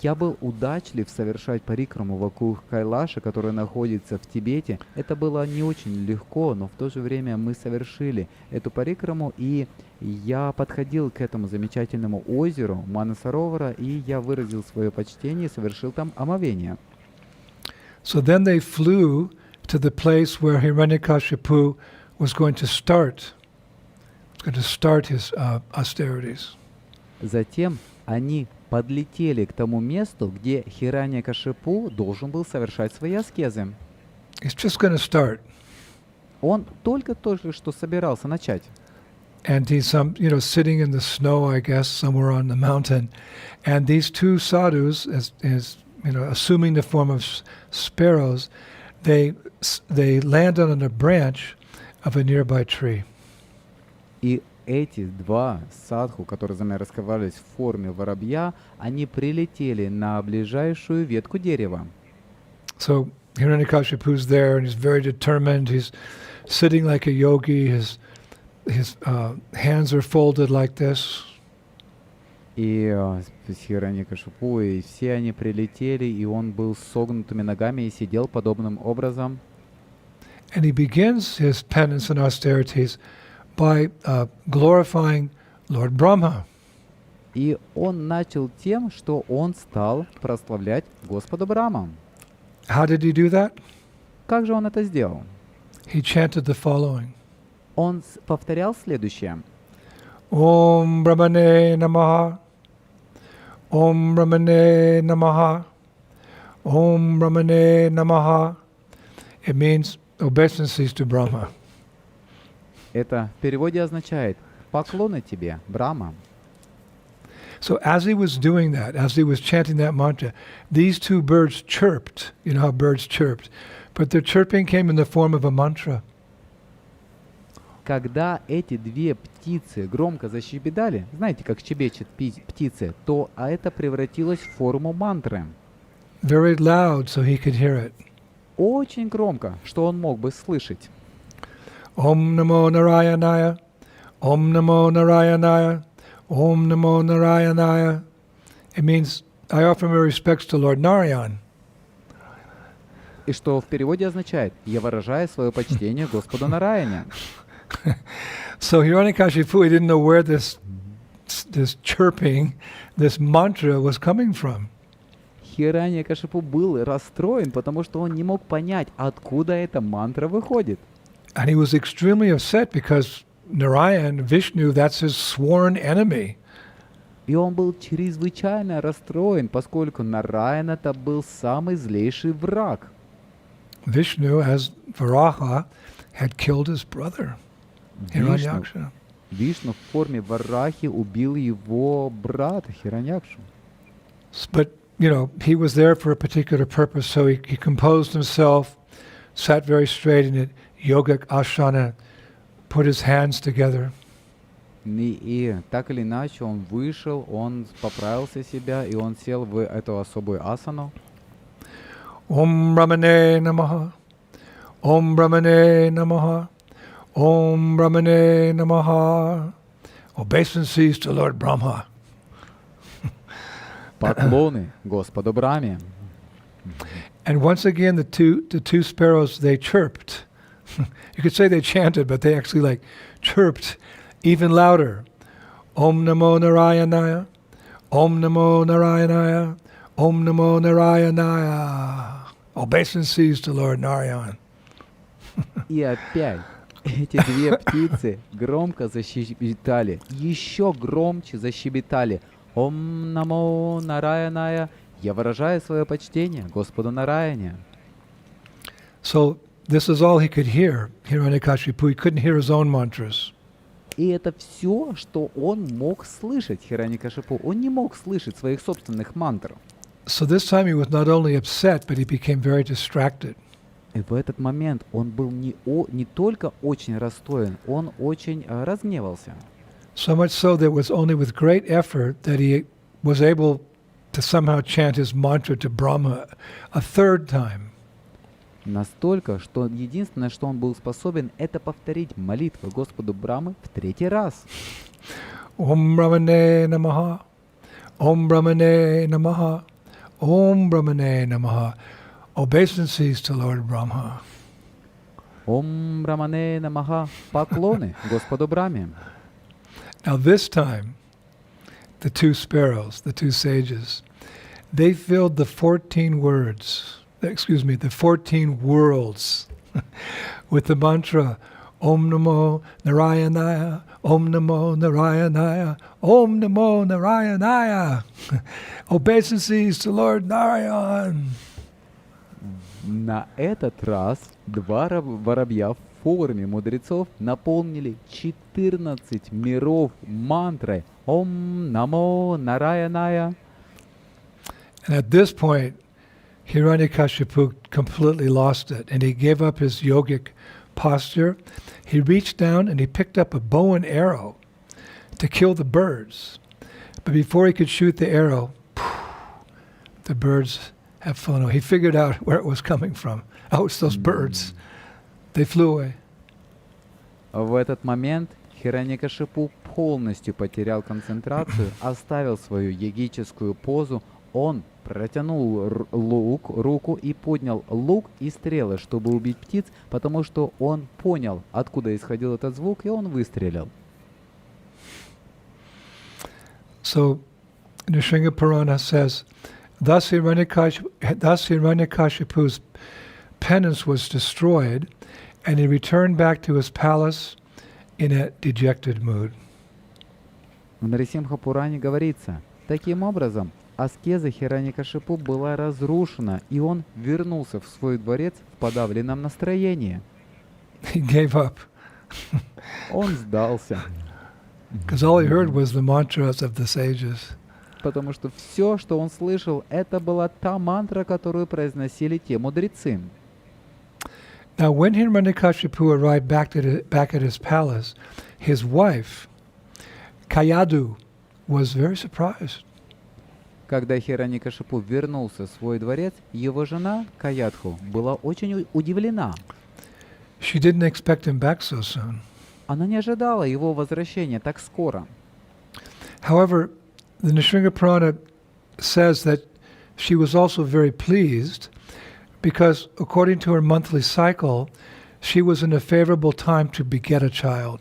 я был удачлив совершать парикраму вокруг Кайлаша, который находится в Тибете. Это было не очень легко, но в то же время мы совершили эту парикраму, и я подходил к этому замечательному озеру Манасаровара, и я выразил свое почтение и совершил там омовение. So then they flew to the place where Hiranyakashipu was going to start his austerities. Затем они подлетели к тому месту, где Хираньякашипу должен был совершать свои аскезы. He's just going to start. Он только что собирался начать. And he's sitting in the snow, I guess, somewhere on the mountain. And these two sadhus, as assuming the form of sparrows, they landed on a branch of a nearby tree. И эти два садху, которые замаскировались в форме воробья, они прилетели на ближайшую ветку дерева. So Hiranyakashipu's there, and he's very determined. He's sitting like a yogi. His hands are folded like this. И Хираньякашипу, и все они прилетели, и он был с согнутыми ногами и сидел подобным образом. And he begins his penance and austerities by glorifying Lord Brahma. И он начал тем, что он стал прославлять Господа Брахма. How did he do that? Как же он это сделал? He chanted the following. Он повторял следующее. Om Brahmane Namaha, Om Brahmane Namaha, Om Brahmane Namaha. It means obeisances to Brahma. Это в переводе означает «поклоны тебе, Брахма». So as he was doing that, as he was chanting that mantra, these two birds chirped. You know how birds chirped. But their chirping came in the form of a mantra. Когда эти две птицы громко защебетали, знаете, как щебечут птицы, то это превратилось в форму мантры. Very loud so he could hear it. Очень громко, что он мог бы слышать. Om Namo Narayanaya, Om Namo Narayanaya, Om Namo Narayanaya. It means, I offer my respects to Lord Narayan. И что в переводе означает «я выражаю свое почтение Господу Нараяне». So Hiranyakashipu, he didn't know where this chirping, this mantra was coming from. Хираньякашипу был расстроен, потому что он не мог понять, откуда эта мантра выходит. And he was extremely upset because Narayan, Vishnu, that's his sworn enemy. И он был чрезвычайно расстроен, поскольку Нараян это был самый злейший враг. Vishnu, as Varaha, had killed his brother, Hiranyaksha. Вишну в форме варахи убил его брата Хираньякшу. But, he was there for a particular purpose, so he composed himself, sat very straight in it, yogic asana, put his hands together. И так или иначе он вышел, он поправился себя, и он сел в эту особую асану. Om Brahmane Namaha, Om Brahmane Namaha, Om Brahmane Namaha. Obeisances to Lord Brahma. Поклоны Господу Брахме. And once again, the two sparrows, they chirped. You could say they chanted, but they actually chirped even louder. Om Namo Narayanaya, Om Namo Narayanaya, Om Namo Narayanaya. Obeisances to Lord Narayan. И опять эти две птицы громко защебетали, еще громче защебетали. Ом намо Нараяная. Я выражаю свое почтение Господу Нараяне. So this is all he could hear, Hiranyakashipu. He couldn't hear his own mantras. И это все, что он мог слышать, Хираньякашипу. Он не мог слышать своих собственных мантр. So this time he was not only upset, but he became very distracted. И в этот момент он был не только очень расстроен, он очень разгневался. So much so that it was only with great effort that he was able to somehow chant his mantra to Brahma a third time. Настолько, что единственное, что он был способен, это повторить молитву Господу Брахмы в третий раз. Om Brahmane Namaha, Om Brahmane Namaha, Om Brahmane Namaha. Obeisances to Lord Brahma. Ом Брамане Намаха. Поклоны Господу Брахме. Now this time, the two sparrows, the two sages, they filled the 14 words, the 14 worlds with the mantra Om Namo Narayanaya, Om Namo Narayanaya, Om Namo Narayanaya. Obeisances to Lord Narayan. На этот раз два воробья в форме мудрецов наполнили 14 миров мантрой Ом Намо Нараяная. And at this point, Hiranyakashipu completely lost it, and he gave up his yogic posture. He reached down and he picked up a bow and arrow to kill the birds. But before he could shoot the arrow, the birds have flown away. He figured out where it was coming from. Oh, it's those birds. They flew away. В этот момент Хираньякашипу полностью потерял концентрацию, оставил свою йогическую позу. Он протянул руку и поднял лук и стрелы, чтобы убить птиц, потому что он понял, откуда исходил этот звук, и он выстрелил. So, Nrsimha Purana says, thus Hiranyakashipu's penance was destroyed, and he returned back to his palace in a dejected mood. В Нрисимха Пуране говорится, таким образом, аскеза Хираньякашипу была разрушена, и он вернулся в свой дворец в подавленном настроении. He gave up. Он сдался. Because all he heard was the mantras of the sages. Потому что все, что он слышал, это была та мантра, которую произносили те мудрецы. Now, when Hiranyakashipu arrived back at his palace, his wife, Kayadu, was very surprised. Когда Хираньякашипу вернулся в свой дворец, его жена Каядху была очень удивлена. She didn't expect him back so soon. Она не ожидала его возвращения так скоро. However, the Nrsimha Purana says that she was also very pleased because, according to her monthly cycle, she was in a favorable time to beget a child.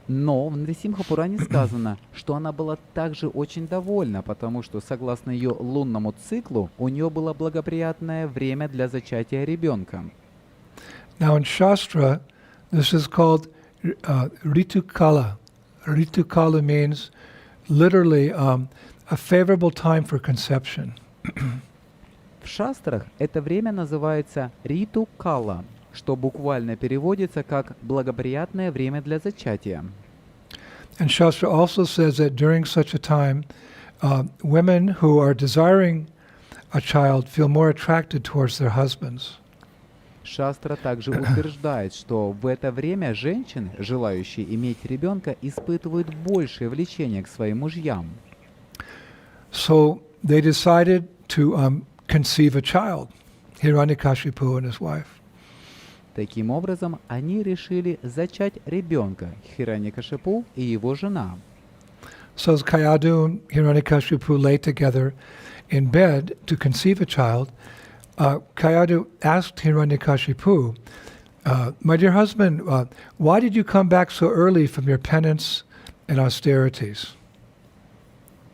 Но в Нрисимха Пуране сказано, что она была также очень довольна, потому что, согласно ее лунному циклу, у нее было благоприятное время для зачатия ребенка. Now in Shastra, this is called Ritukala. Ritukala means literally a favorable time for conception. В шастрах это время называется Риту Кала, что буквально переводится как «благоприятное время для зачатия». And Shastra also says that during such a time, women who are desiring a child feel more attracted towards their husbands. Шастра также утверждает, что в это время женщины, желающие иметь ребенка, испытывают большее влечение к своим мужьям. So they decided to conceive a child, Hiranyakashipu and his wife. Таким образом, они решили зачать ребенка, Хираньякашипу и его жена. So as Kayadu and Hiranyakashipu lay together in bed to conceive a child, Kayadu asked Hiranyakashipu, my dear husband, why did you come back so early from your penance and austerities?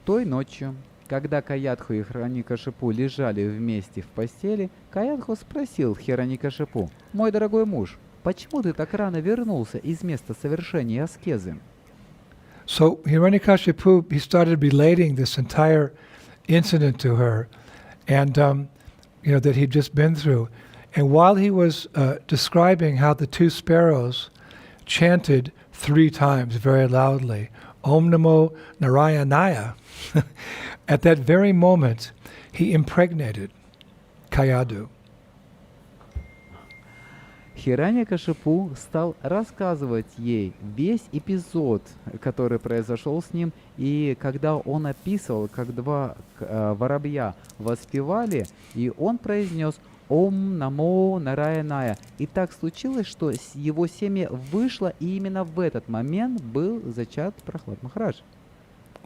Той ночью, когда Каядху и Хираникашипу лежали вместе в постели, Каядху спросил Хираникашипу: «Мой дорогой муж, почему ты так рано вернулся из места совершения аскезы?» So Hiranyakashipu, he started relating this entire incident to her, and that he'd just been through. And while he was describing how the two sparrows chanted 3 times very loudly, Om Namo Narayanaya, at that very moment, he impregnated Kayadu. Хираникашипу стал рассказывать ей весь эпизод, который произошел с ним, и когда он описывал, как 2 воробья воспевали, и он произнес «Ом намо нараяная». И так случилось, что его семя вышло, и именно в этот момент был зачат Прахлад Махарадж.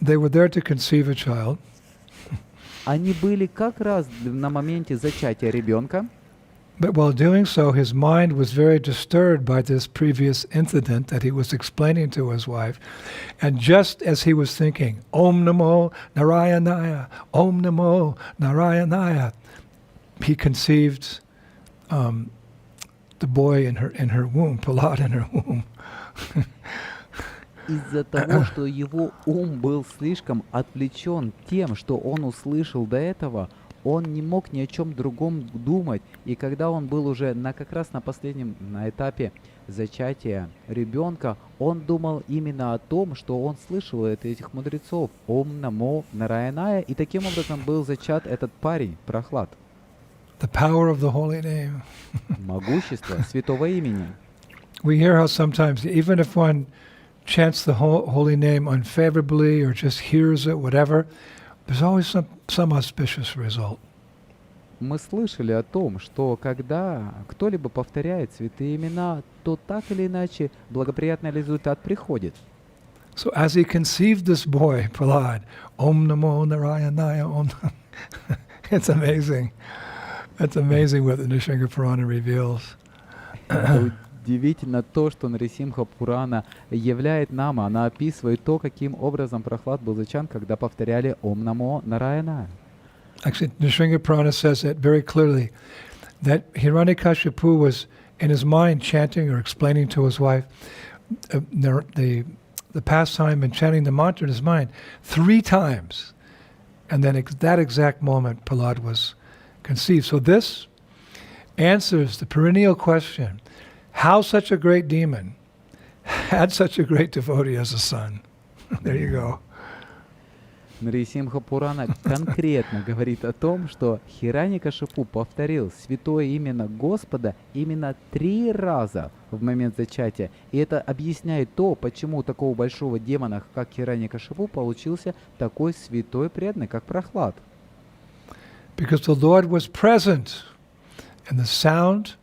They were there to conceive a child. Они были как раз на моменте зачатия ребенка. But while doing so, his mind was very disturbed by this previous incident that he was explaining to his wife. And just as he was thinking, Om Namo Narayanaya, Om Namo Narayanaya, he conceived the boy in her womb, Prahlad in her womb. Из-за того, что его ум был слишком отвлечен тем, что он услышал до этого, он не мог ни о чем другом думать. И когда он был уже как раз на последнем этапе зачатия ребенка, он думал именно о том, что он слышал от этих мудрецов Ом Намо Нараяная, и таким образом был зачат этот парень, Прахлад. The power of the holy name. Могущество святого имени. We hear how sometimes, even if one chants the holy name unfavorably or just hears it, whatever, there's always some auspicious result. Мы слышали о том, что когда кто-либо повторяет святые имена, то так или иначе благоприятный результат приходит. So as he conceived this boy, Prahlad, Om Namo Narayanaya, Om. It's amazing. It's amazing what the Nrsimha Purana reveals. Удивительно то, что Нрисимха Пурана являет нам, она описывает то, каким образом Прахлад был зачат, когда повторяли Ом Намо Нараяна. Actually, Nrsimha Purana says it very clearly, that Hiranyakashipu was in his mind chanting or explaining to his wife the pastime and chanting the mantra in his mind 3 times. And then that exact moment, Prahlad was conceived. So this answers the perennial question, how such a great demon had such a great devotee as a son. There you go. Нрисимха Пурана конкретно говорит о том, что Хираникашипу повторил святое имя Господа именно 3 раза в момент зачатия. И это объясняет то, почему у такого большого демона, как Хираникашипу, получился такой святой преданный, как Прахлад. Because the Lord was present in the sound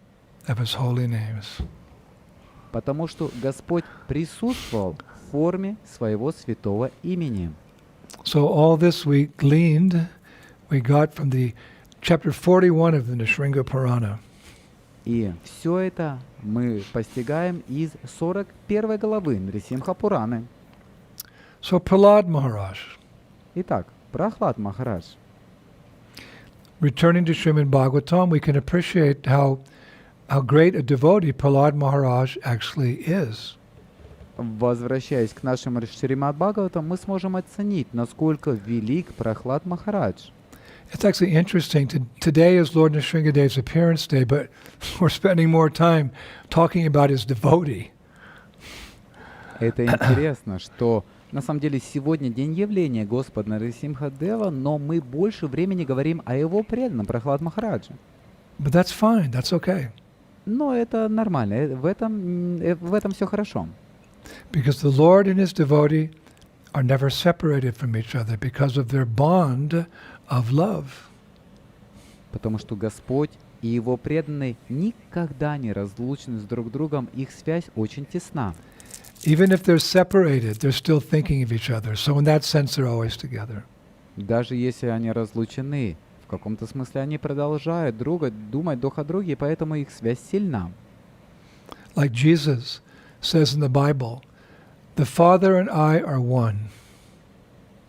of His holy names. Потому что Господь присутствовал в форме своего святого имени. So all this we got from the chapter 41 of the Nrsimha Purana. И все это мы постигаем из 41 главы Нрисимха Пураны. So Prahlad Maharaj, Итак, Прахлад Махарадж. returning to Srimad Bhagavatam, we can appreciate how great a devotee Prahlad Maharaj actually is. Возвращаясь к нашему Шримад Бхагаватам, мы сможем оценить, насколько велик Прахлад Махарадж. It's actually interesting. Today is Lord Nrsingadev's appearance day, but we're spending more time talking about his devotee. Это интересно, что на самом деле сегодня день явления Господа Нарисимха-дева, но мы больше времени говорим о его преданном Прахлад Махараджа. But that's fine. That's okay. Но это нормально, в этом все хорошо. Because the Lord and his devotee are never separated from each other because of their bond of love. Потому что Господь и его преданные никогда не разлучны с друг другом, их связь очень тесна. Even if they're separated, they're still thinking of each other. So in that sense, they're always together. Даже если они разлучены, в каком-то смысле они продолжают думать друг о друге, и поэтому их связь сильна. Like Jesus says in the Bible, the Father and I are one.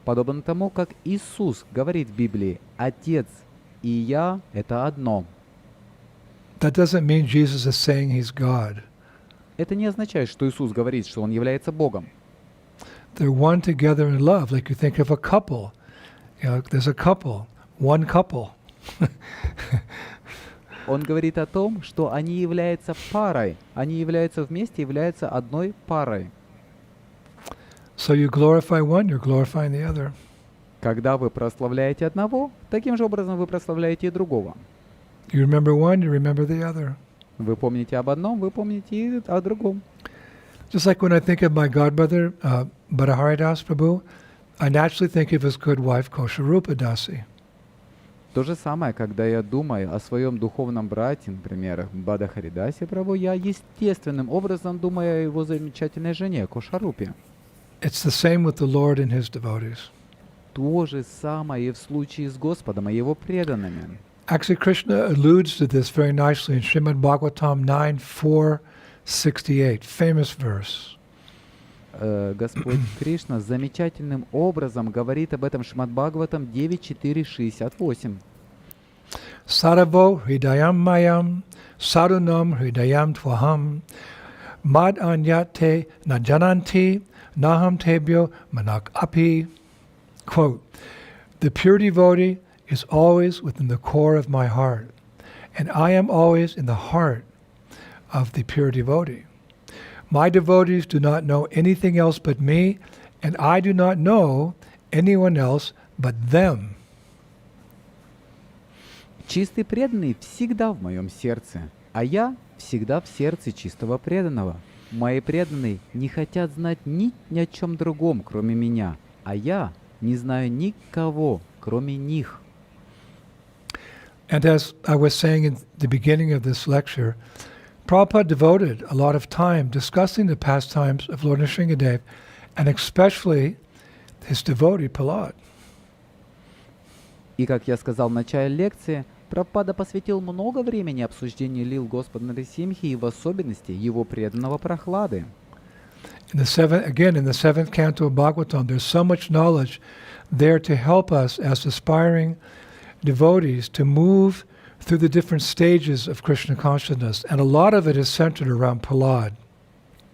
Подобно тому, как Иисус говорит в Библии, «Отец и я — это одно». That doesn't mean Jesus is saying he's God. Это не означает, что Иисус говорит, что Он является Богом. They're one together in love. Like you think of a couple. You know, there's a couple, one couple. Он говорит о том, что они являются парой, они являются вместе, являются одной парой. So you glorify one, you're glorifying the other. Когда вы прославляете одного, таким же образом вы прославляете и другого. You remember one, you remember the other. Вы помните об одном, вы помните и о другом. Just like when I think of my godbrother, Bharaharidas Prabhu, I naturally think of his good wife, Kosharupa Dasi. То же самое, когда я думаю о своем духовном брате, например, Бадахаридасе Прабху, я естественным образом думаю о его замечательной жене, Кошарупе. It's the same with the Lord and his devotees. То же самое и в случае с Господом и его преданными. Actually, Krishna alludes to this very nicely in Srimad Bhagavatam 9:468, famous verse. Господь Кришна замечательным образом говорит об этом Шримад Бхагаватам 9.4.68. Saravo hridayam mayam, sarunam hridayam tvaham, mad anyate najananti, naham tebyo manak api. Quote, the pure devotee is always within the core of my heart, and I am always in the heart of the pure devotee. My devotees do not know anything else but me, and I do not know anyone else but them. Чистый преданный всегда в моем сердце, а я всегда в сердце чистого преданного. Мои преданные не хотят знать ни о чем другом, кроме меня, а я не знаю никого, кроме них. And as I was saying in the beginning of this lecture, Prabhupada devoted a lot of time discussing the pastimes of Lord Nrsingadev, and especially his devotee Prahlad. И, как я сказал в начале лекции, Прабхупада посвятил много времени обсуждению лил Господа Нарисимхи и в особенности его преданного Прахлады. In the seventh canto of Bhagavatam, there's so much knowledge there to help us as aspiring devotees to move through the different stages of Krishna consciousness, and a lot of it is centered around Prahlad.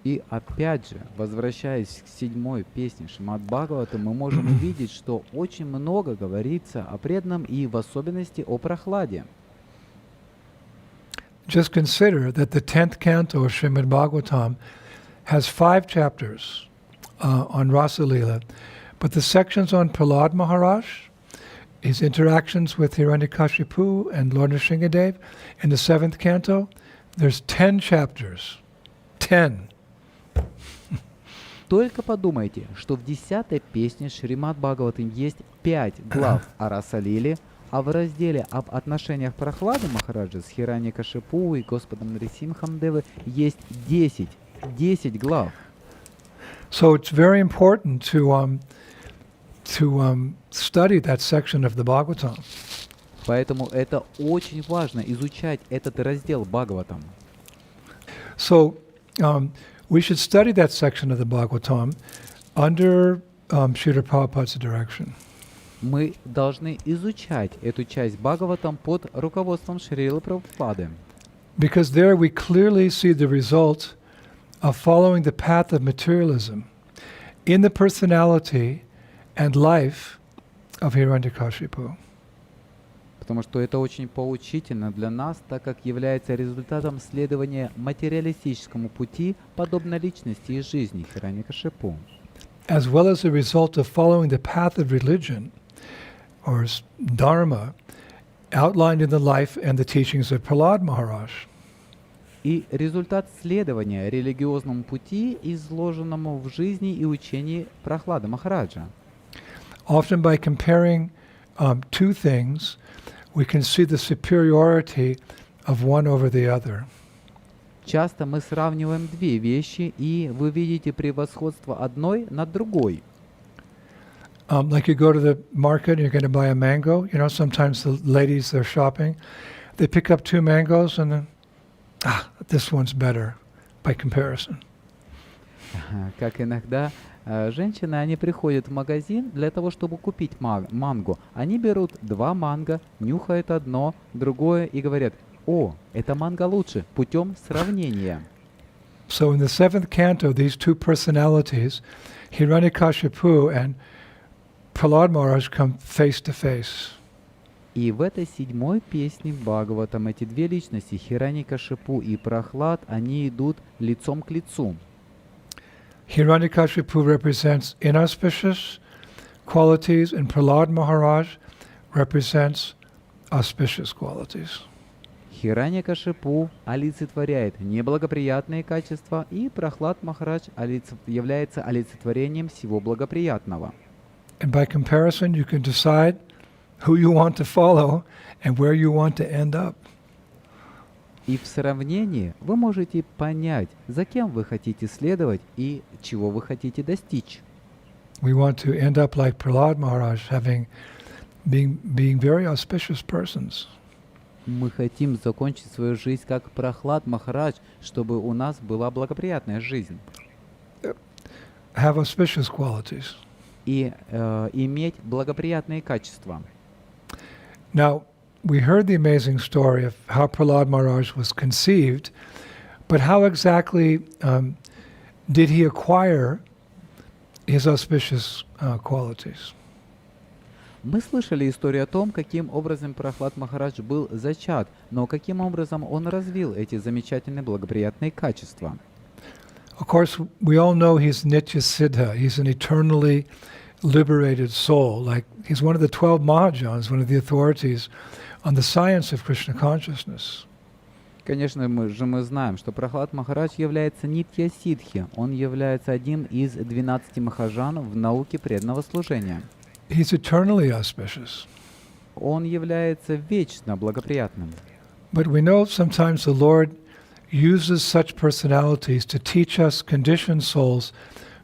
И опять же, возвращаясь к 7-й песне Шримад Бхагавата, мы можем увидеть, что очень много говорится о преданном и в особенности о Прахладе. Just consider that the 10th canto of Srimad Bhagavatam has 5 chapters on Rasa Leela, but the sections on Prahlad Maharaj, his interactions with Hiranyakashipu and Lord Nrsingadev, in the 7th canto, there's 10 chapters. 10. Только подумайте, что в 10-й песне Шримад Бхагаватам есть 5 глав о Раса-лиле, а в разделе об отношениях Прахлады Махараджа с Хираньякашипу и Господом Нарисимхом Девы есть 10 глав. So it's very important to study that section of the Bhagavatam. Поэтому это очень важно изучать этот раздел Бхагаватам. So we should study that section of the Bhagavatam under Srila Prabhupada's direction. Мы должны изучать эту часть Бхагаватам под руководством Шрилы Прабхупады. Because there we clearly see the result of following the path of materialism in the personality and life of Hiranyakashipu. Потому что это очень поучительно для нас, так как является результатом следования материалистическому пути, подобно личности и жизни Хираньякашипу. As well as a result of following the path of religion or dharma outlined in the life and the teachings of Prahlad Maharaj. И результат следования религиозному пути, изложенному в жизни и учении Прахлада Махараджа. Often by comparing two things, we can see the superiority of one over the other. Часто мы сравниваем две вещи, и вы видите превосходство одной над другой. Like you go to the market and you're going to buy a mango. You know, sometimes the ladies, they're shopping. They pick up two mangoes and then, this one's better by comparison. Как иногда женщины, они приходят в магазин для того, чтобы купить манго. Они берут два манго, нюхают одно, другое и говорят: «О, это манго лучше», путем сравнения. So in the seventh canto, these two personalities, Hiranyakashipu and Prahlad Maharaj, come face to face. И в этой седьмой песне Бхагаватам эти две личности, Хираньякашипу и Прахлад, они идут лицом к лицу. Hiranyakashipu represents inauspicious qualities and Prahlad Maharaj represents auspicious qualities. Хираньякашипу олицетворяет неблагоприятные качества, и Прахлад Махарадж является олицетворением всего благоприятного. And by comparison, you can decide who you want to follow and where you want to end up. И в сравнении вы можете понять, за кем вы хотите следовать и чего вы хотите достичь. We want to end up like Prahlad Maharaj, being very auspicious persons. Мы хотим закончить свою жизнь как Прахлад Махарадж, чтобы у нас была благоприятная жизнь. Have auspicious qualities. И иметь благоприятные качества. Now, we heard the amazing story of how Prahlad Maharaj was conceived, but how exactly did he acquire his auspicious qualities? Мы слышали историю о том, каким образом Прахлад Махарадж был зачат, но каким образом он развил эти замечательные благоприятные качества. Of course, we all know he's Nitya Siddha. He's an eternally liberated soul. Like he's one of the 12 Mahajans, one of the authorities on the science of Krishna consciousness. Конечно, мы знаем, что Прахлад Махарадж является Нитья Сидхи. Он является одним из 12 махаджан в науке преданного служения. He's eternally auspicious. Он является вечно благоприятным. But we know sometimes the Lord uses such personalities to teach us conditioned souls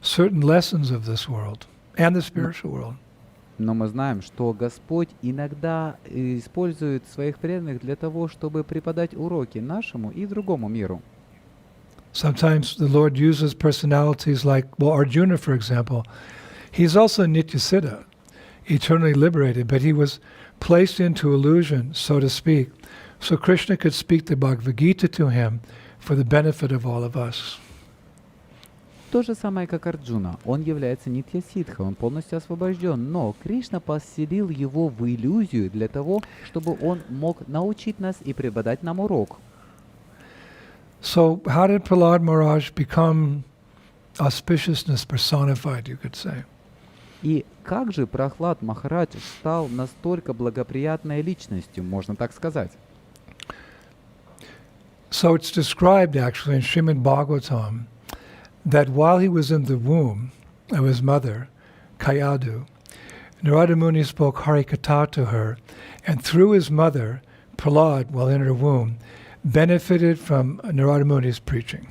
certain lessons of this world and the spiritual world. Но мы знаем, что Господь иногда использует своих преданных для того, чтобы преподать уроки нашему и другому миру. Sometimes the Lord uses personalities like, Arjuna, for example. He's also Nitya Siddha, eternally liberated, but he was placed into illusion, so to speak, so Krishna could speak the Bhagavad Gita to him for the benefit of all of us. То же самое, как Арджуна. Он является Нитья Сидха, он полностью освобожден, но Кришна поселил его в иллюзию для того, чтобы он мог научить нас и преподать нам урок. So how did Prahlad Maharaj become auspiciousness personified, you could say? И как же Прахлад Махарадж стал настолько благоприятной личностью, можно так сказать? So it's described actually in Srimad Bhagavatam that while he was in the womb of his mother, Kayadu, Narada Muni spoke Harikatha to her, and through his mother, Prahlad, while in her womb, benefited from Narada Muni's preaching.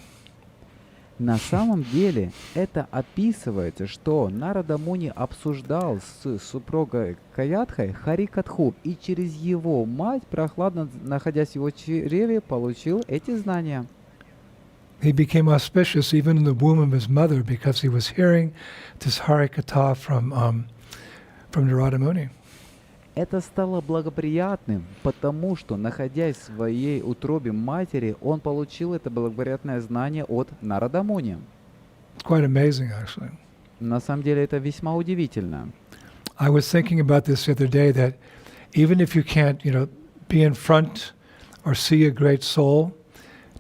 На самом деле это описывается, что Нарада Муни обсуждал с супругой Каядхой Харикатху, и через его мать, прохладно находясь в его чреве, получил эти знания. He became auspicious even in the womb of his mother because he was hearing this Harikatha from Narada Muni. Это стало благоприятным, потому что, находясь в своей утробе матери, он получил это благоприятное знание от Нарада Муни. It's quite amazing, actually. На самом деле это весьма удивительно. I was thinking about this the other day that even if you can't, be in front or see a great soul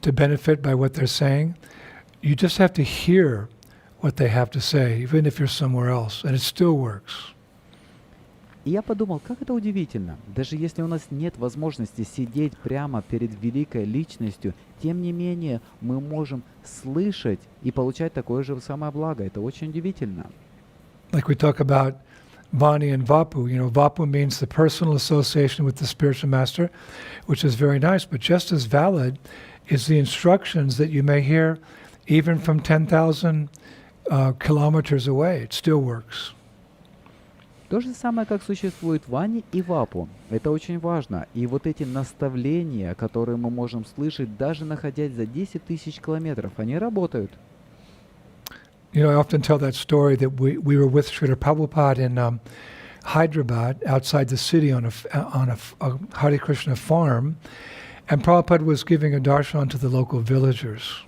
to benefit by what they're saying, you just have to hear what they have to say, even if you're somewhere else, and it still works. И я подумал, как это удивительно. Даже если у нас нет возможности сидеть прямо перед великой личностью, тем не менее мы можем слышать и получать такое же самое благо. Это очень удивительно. Like we talk about Vani and Vapu. Vapu means the personal association with the spiritual master, which is very nice, but just as valid is the instructions that you may hear even from 10,000 kilometers away. It still works. То же самое, как существует Вани и Вапу. Это очень важно. И вот эти наставления, которые мы можем слышать, даже находясь за 10 тысяч километров, они работают. I often tell that story that we were with Šrila Prabhupada in Hyderabad, outside the city on a Hare Krishna farm, and Prabhupada was giving a darshan to the local villagers.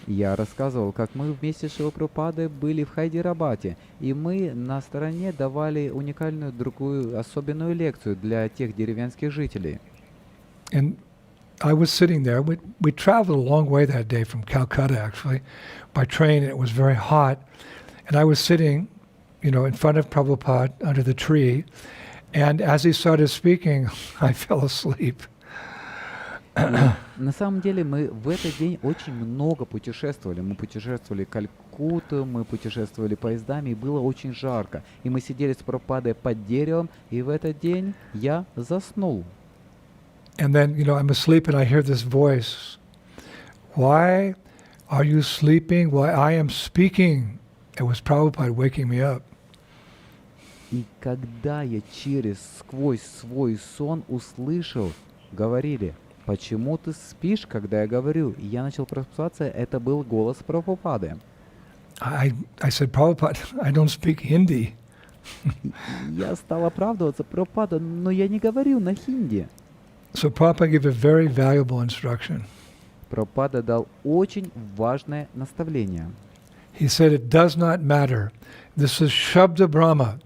Я рассказывал, как мы вместе с Шрилой Прабхупадой были в Хайдарабаде, и мы на стороне давали уникальную другую особенную лекцию для тех деревенских жителей. And I was sitting there. We traveled a long way that day from Calcutta, actually, by train, and it was very hot. And I was sitting, in front of Prabhupada under the tree, and as he started speaking, I fell asleep. На самом деле мы в этот день очень много путешествовали. Мы путешествовали в Калькутту, мы путешествовали поездами, и было очень жарко. И мы сидели с Прабхупадой под деревом, и в этот день я заснул. And then, I'm asleep and I hear this voice. Why are you sleeping while I am speaking? It was Prabhupada waking me up. И когда я сквозь свой сон услышал, говорили: «Почему ты спишь, когда я говорю?» И я начал просыпаться, это был голос Прабхупады. I said, Prabhupada, I don't speak Hindi. Я стал оправдываться: «Прабхупада, но я не говорю на хинди». So Prabhupada gave a very valuable instruction. Прабхупада дал очень важное наставление. He said, it does not matter. This is Shabda Brahma.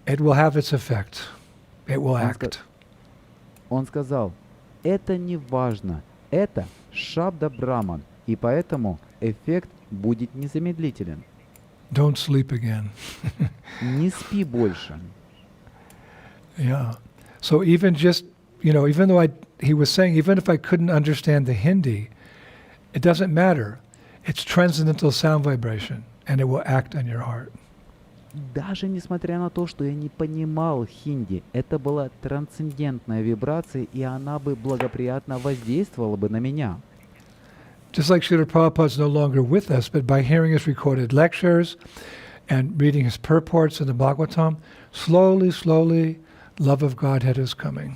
It will have its effect. It will act. Он сказал: это не важно, это Шабда Браман, и поэтому эффект будет незамедлителен. Don't sleep again. Не спи больше. Yeah. So even just, even though he was saying, even if I couldn't understand the Hindi, it doesn't matter. It's transcendental sound vibration, and it will act on your heart. Даже несмотря на то, что я не понимал хинди, это была трансцендентная вибрация, и она бы благоприятно воздействовала бы на меня. Just like Srila Prabhupada is no longer with us, but by hearing his recorded lectures and reading his purports in the Bhagavatam, slowly, love of Godhead is coming.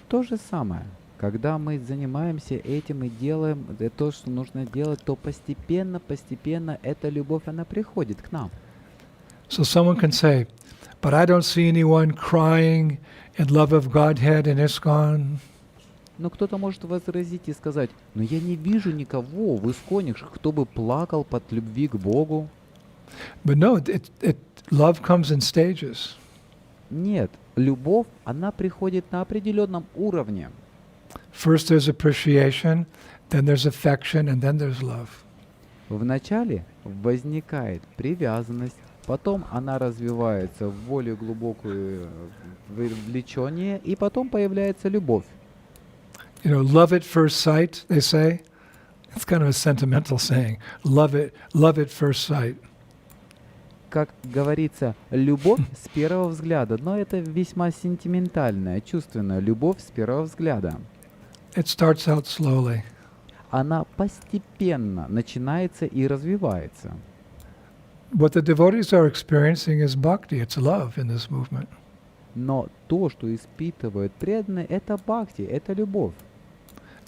То же самое. Когда мы занимаемся этим и делаем то, что нужно делать, то постепенно эта любовь, она приходит к нам. So someone can say, but I don't see anyone crying in love of Godhead in ISKCON. Но кто-то может возразить и сказать: но я не вижу никого в Исконе, кто бы плакал под любви к Богу. But no, love comes in stages. Нет, любовь, она приходит на определенном уровне. First there's appreciation, then there's affection, and then there's love. Вначале возникает привязанность, потом она развивается в более глубокое влечение, и потом появляется любовь. Love at first sight, they say. It's kind of a sentimental saying. Love at first sight. Как говорится, любовь с первого взгляда, но это весьма сентиментальная, чувственная любовь с первого взгляда. It starts out slowly. она постепенно начинается и развивается. What the devotees are experiencing is bhakti, it's love in this movement. Но то, что испытывают преданные, это бхакти, это любовь.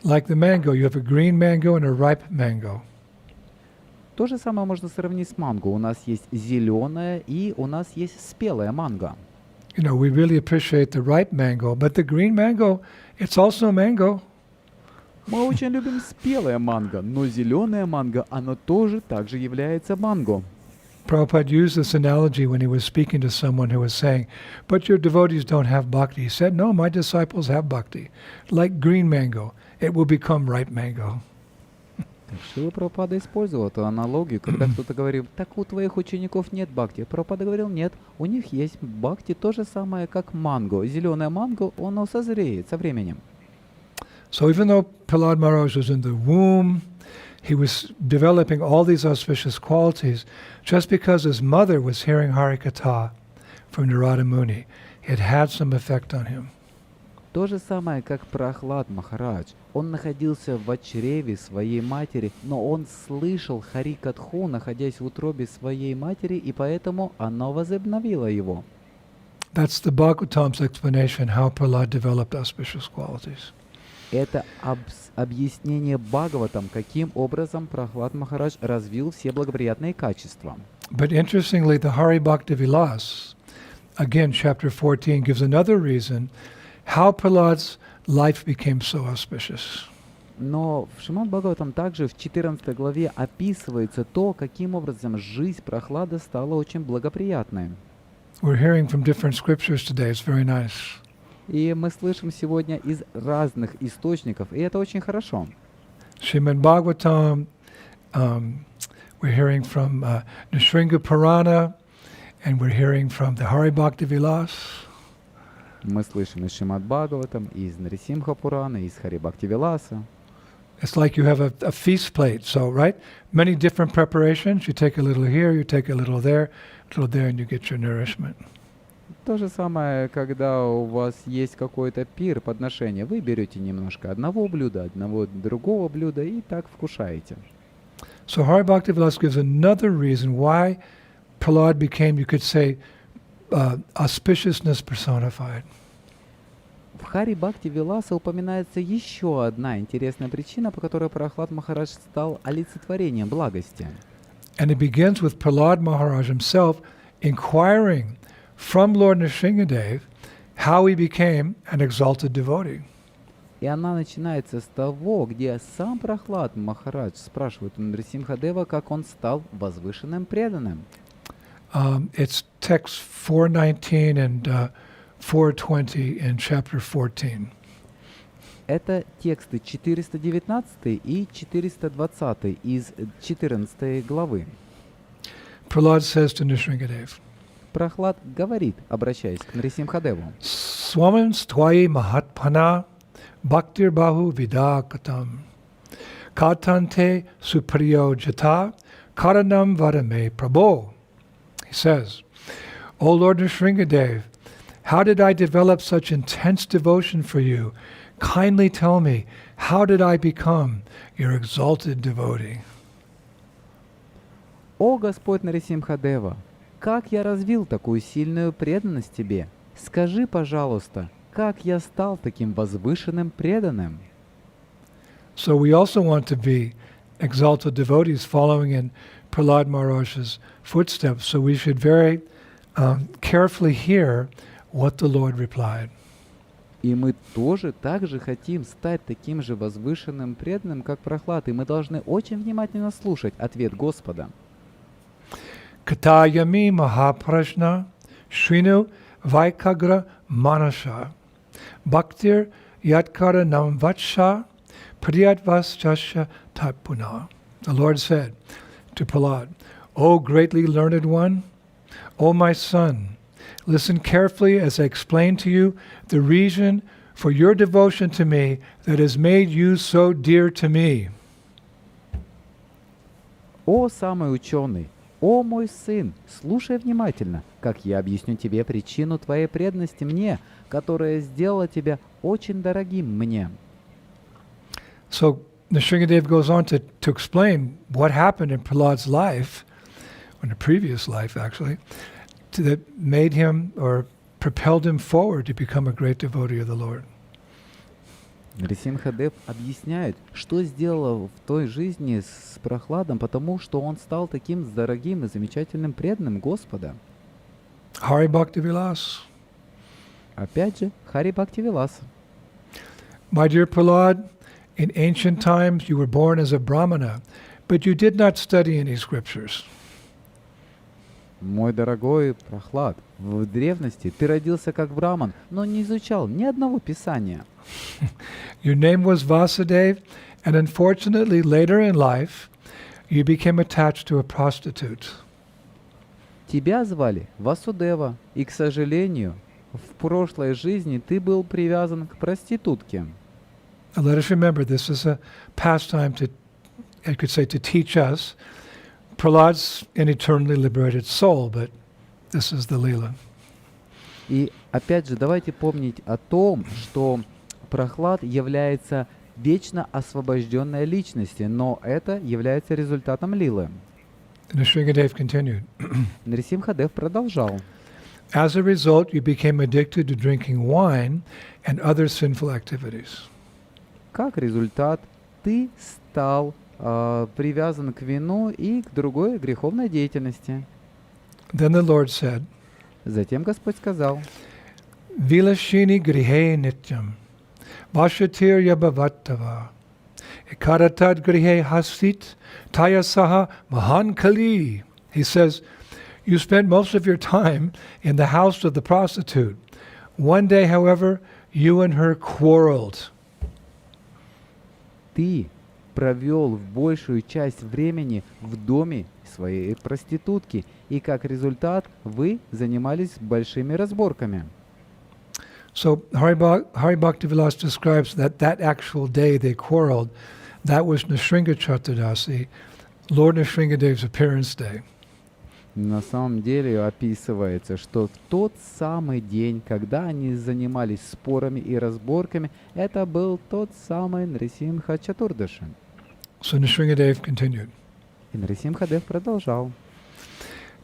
Like the mango, you have a green mango and a ripe mango. То же самое можно сравнить с манго. У нас есть зеленая и у нас есть спелая манго. You know, we really appreciate the ripe mango, but the green mango, it's also mango. Мы очень любим спелое манго, но зеленая манго, оно тоже также является манго. Prabhupada used this analogy when he was speaking to someone who was saying, but your devotees don't have bhakti. He said, no, my disciples have bhakti. Like green mango, it will become ripe mango. Шрила Прабхупада использовал эту аналогию, когда кто-то говорил, так у твоих учеников нет бхакти. Прабхупада говорил, нет, у них есть бхакти, то же самое, как манго. Зеленое манго, оно созреет со временем. So even though Prahlad Maharaj was in the womb, he was developing all these auspicious qualities, just because his mother was hearing Harikatha from Narada Muni, it had some effect on him. То же самое, как Прахлад Махарадж. Он находился в чреве своей матери, но он слышал Харикатху, находясь в утробе своей матери, и поэтому она возобновила его. That's the Bhagavatam's explanation how Prahlad developed auspicious qualities. Это объяснение Бхагаватам, каким образом Прахлад Махарадж развил все благоприятные качества. But interestingly, the Hari Bhakti Vilas, again, chapter 14, gives another reason how Prahlad's life became so auspicious. Но в Шримад Бхагаватам также в 14 главе описывается то, каким образом жизнь Прахлада стала очень благоприятной. We're hearing from different scriptures today. It's very nice. И мы слышим сегодня из разных источников, и это очень хорошо. Srimad Bhagavatam, we're hearing from Nrsimha Purana, and we're hearing from the Hari Bhakti Vilas. Мы слышим из Шримад Бхагаватам, из Нрисимха Пурана, из Хари Бхакти Виласа. It's like you have a feast plate, so, right? Many different preparations. You take a little here, you take a little there, and you get your nourishment. То же самое, когда у вас есть какой-то пир, подношение, вы берете немножко одного блюда, одного другого блюда и так вкушаете. So Hari Bhakti Vilas gives another reason why Prahlad became, you could say, auspiciousness personified. В Хари Бхакти Виласа упоминается еще одна интересная причина, по которой Прахлад Махарадж стал олицетворением благости. And it begins with Prahlad Maharaj himself inquiring from Lord Nrsimhadev how he became an exalted devotee. И она начинается с того, где сам Прахлад Махарадж спрашивает у Нрисимхадева, как он стал возвышенным преданным. It's text 419 and 420 in chapter 14. Это тексты 419 и 420 из 14 главы. Prahlad says to Nrsimhadev, Прахлад говорит, обращаясь к Нрисимхадеву, Swamam stvayi mahatpana bhaktir bahu vidakatam katante supriyo jata karanam vadame prabho. He says, O Lord Nrsimhadev, how did I develop such intense devotion for you? Kindly tell me, how did I become your exalted devotee? «О Господь Нрисимхадева, как я развил такую сильную преданность Тебе? Скажи, пожалуйста, как я стал таким возвышенным преданным?» So we also want to be exalted devotees following in Prahlad Maharaj's footsteps. So we should very carefully hear what the Lord replied. И мы тоже так же хотим стать таким же возвышенным преданным, как Прахлад, и мы должны очень внимательно слушать ответ Господа. Katayami Mahaprajna Shrinu Vaikagra Manasha Bhaktir Yatkara Namvatsha Priyadvaschasya Tatpuna. The Lord said to Prahlad, O greatly learned one, O my son, listen carefully as I explain to you the reason for your devotion to me that has made you so dear to me. «О самый ученый, о мой сын, слушай внимательно, как я объясню тебе причину твоей преданности мне, которая сделала тебя очень дорогим мне». So Nrsimhadev goes on to explain what happened in Prahlad's life, in a previous life actually, that made him or propelled him forward to become a great devotee of the Lord. Нрисимхадев объясняет, что сделало в той жизни с Прохладом, потому что он стал таким дорогим и замечательным преданным Господа. Hari Bhakti Vilas. Опять же, Хари Бхакти Виласа. My dear Prahlad, in ancient times you were born as a brahmana, but you did not study any scriptures. Мой дорогой Прохлад, в древности ты родился как браман, но не изучал ни одного писания. Your name was Vasudev, and unfortunately later in life you became attached to a prostitute. Тебя звали Васудева, и, к сожалению, в прошлой жизни ты был привязан к проститутке. Now let us remember, this is a pastime to, I could say, to teach us. Prahlad's an eternally liberated soul, but this is the Leela. И опять же, давайте помнить о том, что Прохлад является вечно освобожденной личностью, но это является результатом лилы. Nrsimhadev continued. Нрисимхадев продолжал. As a result, you became addicted to drinking wine and other sinful activities. Как результат, ты стал привязан к вину и к другой греховной деятельности. Then the Lord said, Затем Господь сказал, Vilashini grihe nityam, vashatir yabhavattava, ekaratad grihe hasit, tayasaha mahan kali. He says, you spent most of your time in the house of the prostitute. One day, however, you and her quarreled. ты провел большую часть времени в доме своей проститутки, и как результат вы занимались большими разборками. So Hari Bhakti Vilas describes that actual day they quarreled, that was Nrsimha Chaturdasi, Lord Nrsimhadev's appearance day. На самом деле описывается, что в тот самый день, когда они занимались спорами и разборками, это был тот самый Нрисимха Чатурдаши. So Nrsimhadev continued. И Нрисимхадев продолжал.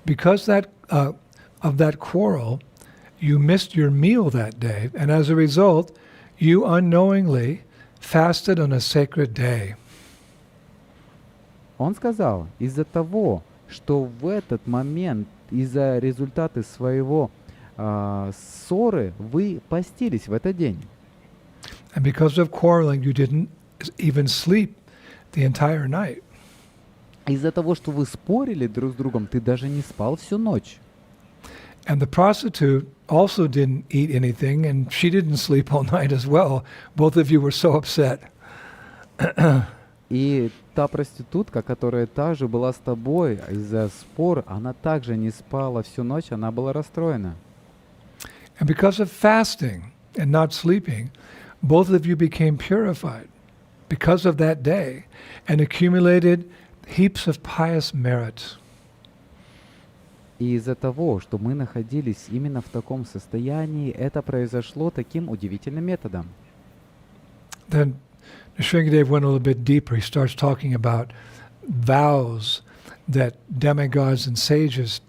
Because of that quarrel, you missed your meal that day, and as a result, you unknowingly fasted on a sacred day. Он сказал, из-за того, что в этот момент, из-за результата своего ссоры, вы постились в этот день. And because of quarreling, you didn't even sleep the entire night. Из-за того, что вы спорили друг с другом, ты даже не спал всю ночь. And the prostitute also didn't eat anything, and she didn't sleep all night as well. Both of you were so upset. И та проститутка, которая также была с тобой из-за спор, она также не спала всю ночь, она была расстроена. And because of fasting and not sleeping, both of you became purified because of that day and accumulated heaps of pious merits. И из-за того, что мы находились именно в таком состоянии, это произошло таким удивительным методом. Then Nrsimhadev went a little bit deeper. He starts talking about vows that demigods and sages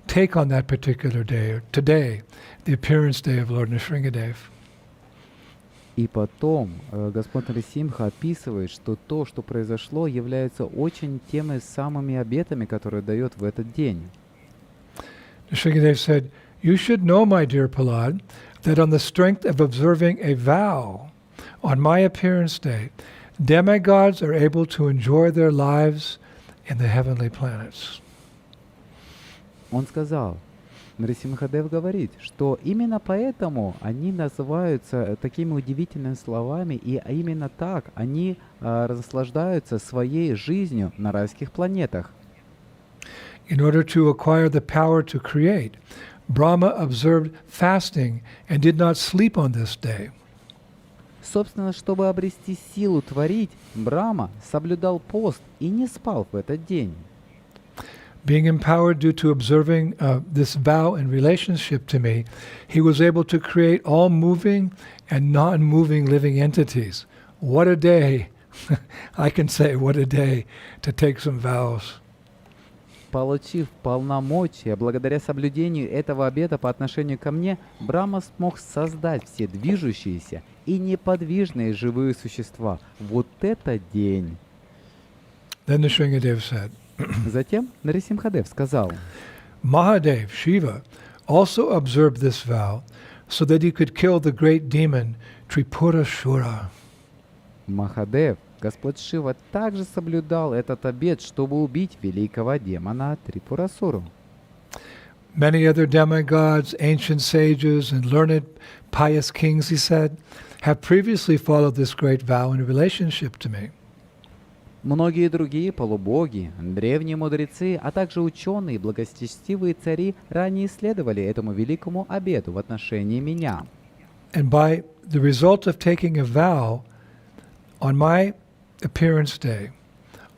take on that particular day, or today, the appearance day of Lord Nrsimhadev. И потом Господь Нрисимха описывает, что то, что произошло, является очень теми самыми обетами, которые дает в этот день. Nrsimhadev said, you should know, my dear Prahlad, that on the strength of observing a vow on my appearance day, demigods are able to enjoy their lives in the heavenly planets. Он сказал, Нрисимхадев говорит, что именно поэтому они называются такими удивительными словами, и именно так они наслаждаются своей жизнью на райских планетах. In order to acquire the power to create, Brahma observed fasting and did not sleep on this day. Собственно, чтобы обрести силу творить, Брахма соблюдал пост и не спал в этот день. Being empowered due to observing this vow in relationship to me, he was able to create all moving and non-moving living entities. What a day I can say, what a day to take some vows. Получив полномочия, благодаря соблюдению этого обета по отношению ко мне, Брахма смог создать все движущиеся и неподвижные живые существа. Вот это день! Then the Shringadev said, Затем Нарисимхадев сказал, Mahadev, Shiva, also observed this vow so that he could kill the great demon Tripura-shura. Махадев, Господь Шива, также соблюдал этот обет, чтобы убить великого демона Трипурасуру. Many other demigods, ancient sages, and learned pious kings, he said, have previously followed this great vow in relationship to me. Многие другие полубоги, древние мудрецы, а также ученые и благочестивые цари ранее следовали этому великому обету в отношении меня. And by the result of taking a vow on my appearance day,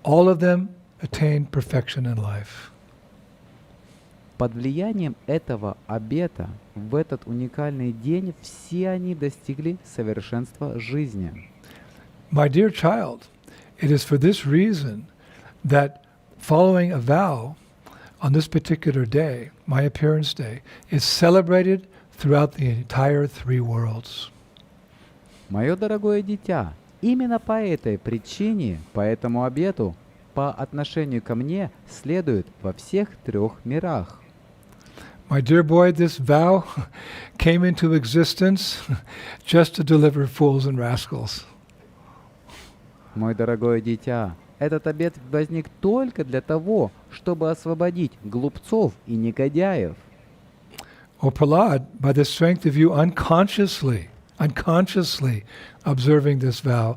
all of them attained perfection in life. Под влиянием этого обета в этот уникальный день все они достигли совершенства жизни. My dear child, it is for this reason that following a vow on this particular day, my appearance day, is celebrated throughout the entire three worlds. Мое дорогое дитя, именно по этой причине, по этому обету, по отношению ко мне следует во всех трех мирах. My dear boy, this vow came into existence just to deliver fools and rascals. Мой дорогое дитя, этот обет возник только для того, чтобы освободить глупцов и негодяев. O Prahlad, by the strength of you unconsciously observing this vow,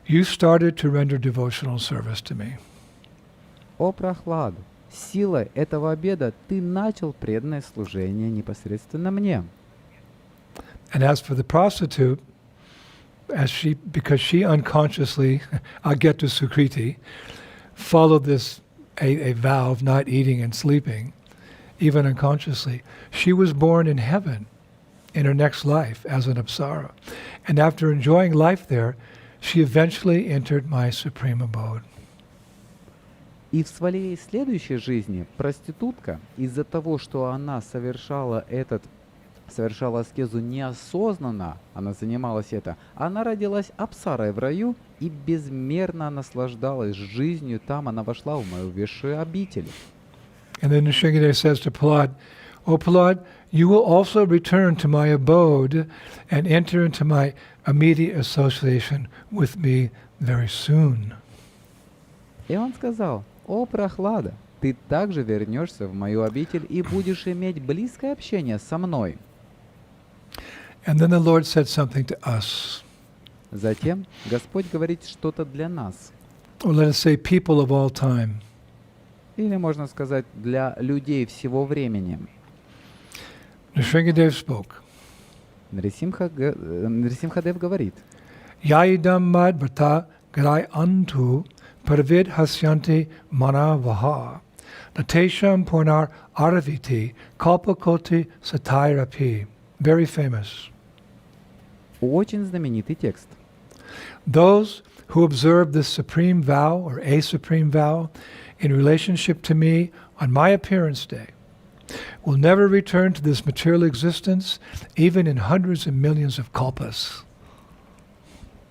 you started to render devotional service to me. О Прохлад, силой этого обета ты начал преданное служение непосредственно мне. And as for the prostitute, because she unconsciously, Ageta Sukriti, followed this a vow of not eating and sleeping, even unconsciously, she was born in heaven in her next life as an apsara. And after enjoying life there, she eventually entered my supreme abode. И в своей следующей жизни проститутка, из-за того, что она совершала аскезу неосознанно, она занималась она родилась апсарой в раю и безмерно наслаждалась жизнью там, она вошла в мою высшую обитель. And then Nrsimhadev says to Prahlad, O Prahlad, you will also return to my abode and enter into my immediate association with me very soon. И он сказал, о Прохлада, ты также вернешься в мою обитель и будешь иметь близкое общение со мной. And then the Lord said something to us. Затем Господь говорит что-то для нас. Or let us say people of all time. Или можно сказать, для людей всего времени. Nrsimhadev spoke. Нрисимхадев говорит, Yaidam mad bhata garai antu parvid hasyanti mana vaha natesham pornar araviti kalpakoti satairapi. Very famous. очень знаменитый текст. Those who observe this supreme vow or a supreme vow in relationship to me on my appearance day will never return to this material existence even in hundreds and millions of kalpas.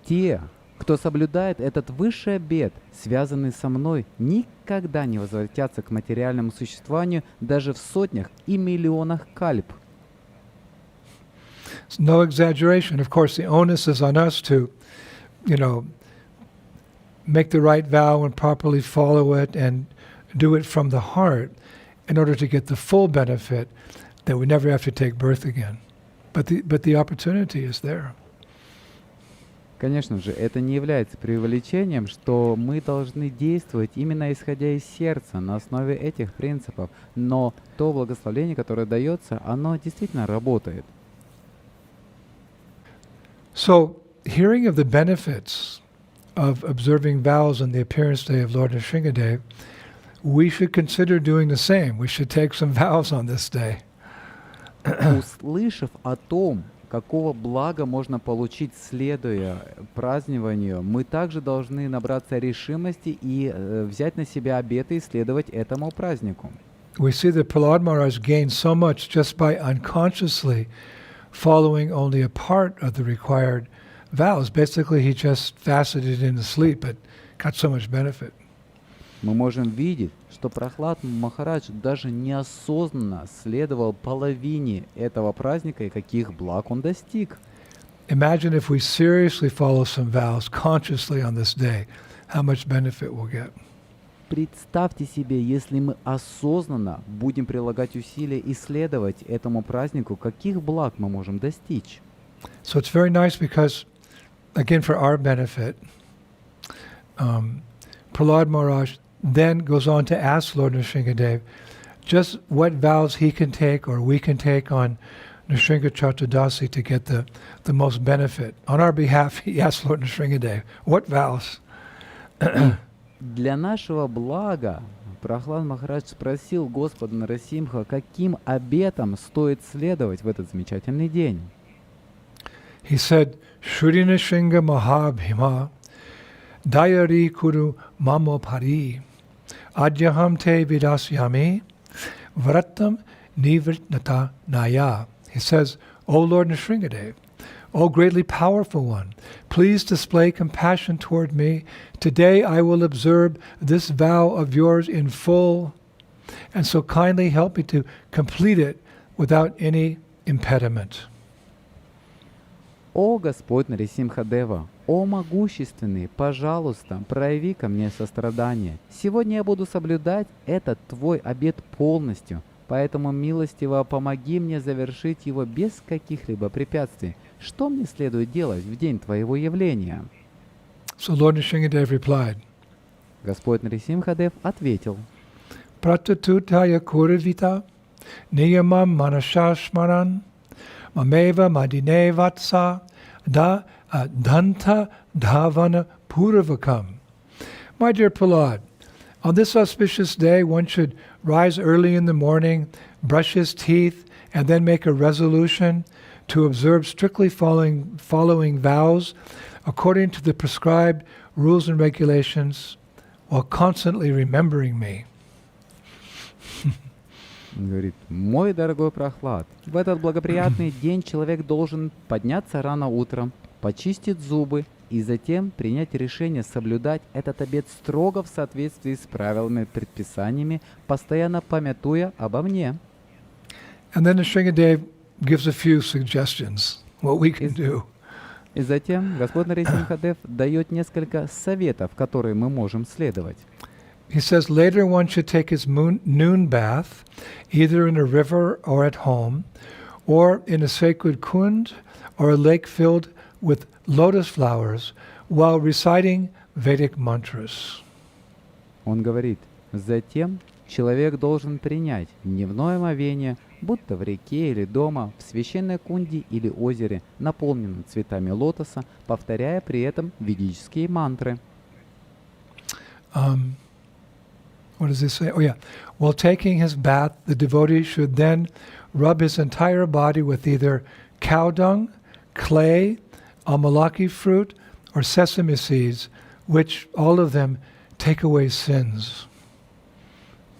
Те, кто соблюдает этот высший обет, связанный со мной, никогда не возвратятся к материальному существованию даже в сотнях и миллионах кальп. It's no exaggeration. Of course, the onus is on us to, make the right vow and properly follow it and do it from the heart in order to get the full benefit that we never have to take birth again. But the opportunity is there. Конечно же, это не является преувеличением, что мы должны действовать именно исходя из сердца, на основе этих принципов. Но то благословение, которое дается, оно действительно работает. So, hearing of the benefits of observing vows on the appearance day of Lord Nrsimhadev, we should consider doing the same. We should take some vows on this day. Услышав о том, какого блага можно получить, следуя празднованию, мы также должны набраться решимости и взять на себя обеты и следовать этому празднику. We see that Prahlad Maharaj gained so much just by unconsciously following only a part of the required vows. Basically, he just fasted it in his sleep, but got so much benefit. Мы можем видеть, что Прахлад Махарадж даже неосознанно следовал половине этого праздника и каких благ он достиг. Imagine if we seriously follow some vows consciously on this day, how much benefit we'll get. Представьте себе, если мы осознанно будем прилагать усилия и следовать этому празднику, каких благ мы можем достичь. So it's very nice because, again, for our benefit, Prahlad Maharaj then goes on to ask Lord Nrsingadev just what vows he can take or we can take on Nrsinga Chaturdasi to get the most benefit. On our behalf, he asked Lord Nrsingadev, what vows? Для нашего блага Прахлад Махарадж спросил Господа Нарасимха, каким обетам стоит следовать в этот замечательный день. He said, Shri Nrsinga Mahabhima Dayari Kuru Mamopari Adyaham te vidasyami Vratam Nivritnata Naya. He says, O Lord Nrsingadev, O greatly powerful one, please display compassion toward me. Today I will observe this vow of yours in full, and so kindly help me to complete it without any impediment. О Господь Нарисимхадева, о могущественный, пожалуйста, прояви ко мне сострадание. Сегодня я буду соблюдать этот Твой обет полностью, поэтому милостиво помоги мне завершить его без каких-либо препятствий. Что мне следует делать в день Твоего явления? So Lord Nrsingadev replied, Господь Нарисимхадев ответил, Pratatutaya kuravita niyamam manashashmaran mameva madine vatsa da danta dhavana puravakam. My dear Prahlad, on this auspicious day one should rise early in the morning, brush his teeth, and then make a resolution to observe strictly following vows according to the prescribed rules and regulations while constantly remembering me. Он говорит, мой дорогой Прахлад, в этот благоприятный день человек должен подняться рано утром, почистить зубы и затем принять решение соблюдать этот обет строго в соответствии с правилами, предписаниями, постоянно памятуя обо мне. And then Nrsingadev gives a few suggestions what we can do. И затем Господь Нарисимхадев дает несколько советов, которые мы можем следовать. He says later one should take his noon bath either in a river or at home or in a sacred kund or a lake filled with lotus flowers while reciting Vedic mantras. Он говорит, затем человек должен принять дневное омовение, будто в реке или дома, в священной кунде или озере, наполненном цветами лотоса, повторяя при этом ведические мантры. What does this say? Oh yeah. While taking his bath, the devotee should then rub his entire body with either cow dung, clay, amalaki fruit, or sesame seeds, which all of them take away sins.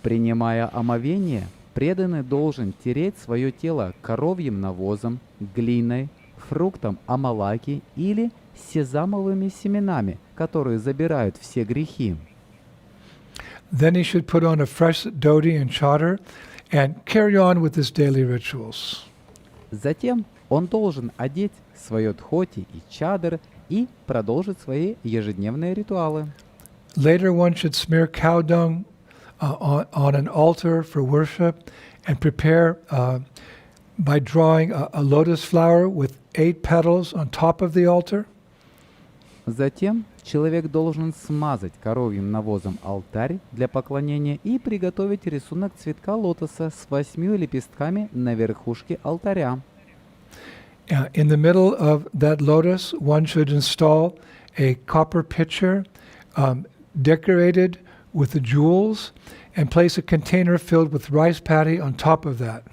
Принимая омовение, преданный должен тереть свое тело коровьим навозом, глиной, фруктом амалаки или сезамовыми семенами, которые забирают все грехи. Then he should put on a fresh dhoti and chadar and carry on with his daily rituals. Затем он должен одеть свое дхоти и чадр и продолжить свои ежедневные ритуалы. Later one should smear cow dung on an altar for worship and prepare by drawing a lotus flower with 8 petals on top of the altar. Затем человек должен смазать коровьим навозом алтарь для поклонения и приготовить рисунок цветка лотоса с 8 лепестками на верхушке алтаря. In the middle of that lotus, one should install a copper pitcher decorated with the jewels and place a container filled with rice paddy on top of that.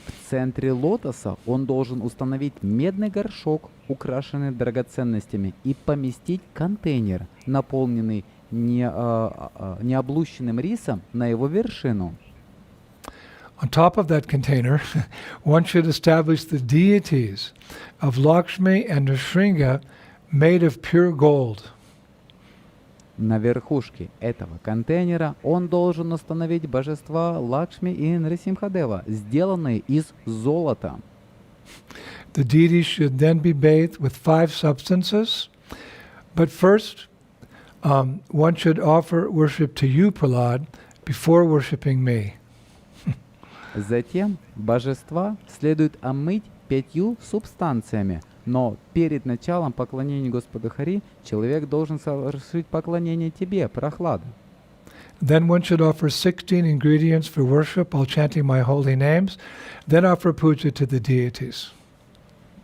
В центре лотоса он должен установить медный горшок, украшенный драгоценностями, и поместить контейнер, наполненный необлущенным рисом, на его вершину. On top of that container, one should establish the deities of Lakshmi and Nrsimha made of pure gold. На верхушке этого контейнера он должен установить божества Лакшми и Нрисимхадева, сделанные из золота. The deities should then be bathed with 5 substances. But first, one should offer worship to you, Prahlad, before worshipping me. Затем божества следует омыть 5 субстанциями, но перед началом поклонения Господу Хари человек должен совершить поклонение тебе, Прохлада. Then one should offer 16 ingredients for worship while chanting my holy names, then offer puja to the deities.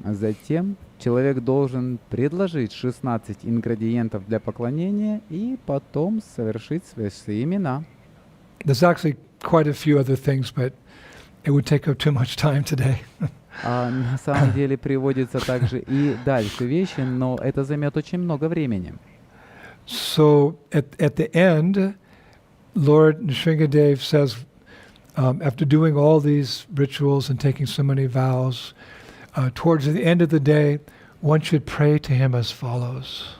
Затем человек должен предложить 16 ингредиентов для поклонения и потом совершить свои имена. There's actually quite a few other things, but it would take up too much time today. На самом деле приводится также и дальше вещи, но это займет очень много времени. So at the end, Lord Nrsimhadev says, after doing all these rituals and taking so many vows, towards the end of the day, one should pray to him as follows.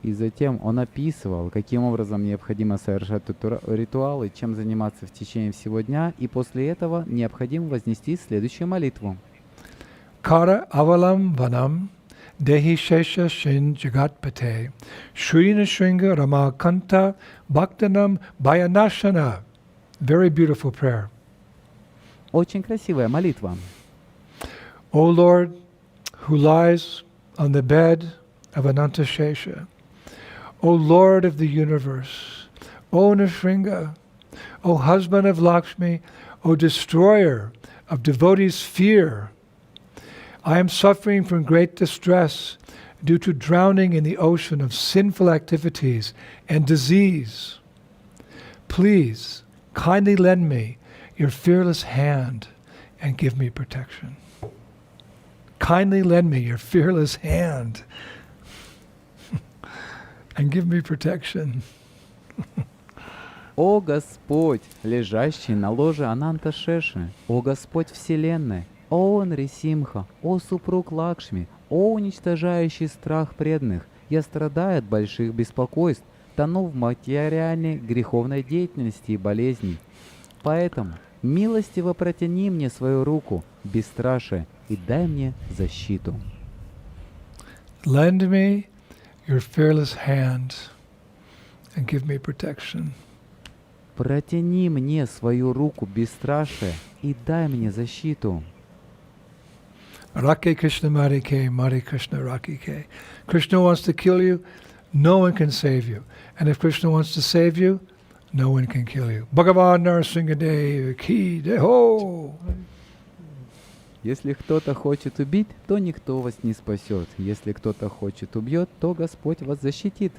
И затем он описывал, каким образом необходимо совершать ритуалы, чем заниматься в течение всего дня, и после этого необходимо вознести следующую молитву. Kara avalam vanam dehi shesha shin jagatpate Shri Nrsimha Ramakanta Bhaktanam Bhayanashana. Very beautiful prayer. Очень красивая молитва. O Lord, who lies on the bed of Ananta Shesha, O Lord of the universe, O Nrsimha, O husband of Lakshmi, O destroyer of devotees' fear, I am suffering from great distress due to drowning in the ocean of sinful activities and disease. Please, kindly lend me your fearless hand and give me protection. Kindly lend me your fearless hand and give me protection. О Господь, лежащий на ложе Ананта Шеши, о Господь Вселенной, о Нрисимха, о супруг Лакшми, о уничтожающий страх преданных, я страдаю от больших беспокойств, тону в материальной греховной деятельности и болезней. Поэтому милостиво протяни мне свою руку, бесстрашие, и дай мне защиту. Lend me your fearless hand and give me protection. Протяни мне свою руку бесстрашие и дай мне защиту. Rake Krishna Marike, Mari Krishna Rakike. Krishna wants to kill you, no one can save you. And if Krishna wants to save you, no one can kill you. Bhagavan Narasimhadev Ki Deho. Если кто-то хочет убить, то никто вас не спасет. Если кто-то хочет убьет, то Господь вас защитит.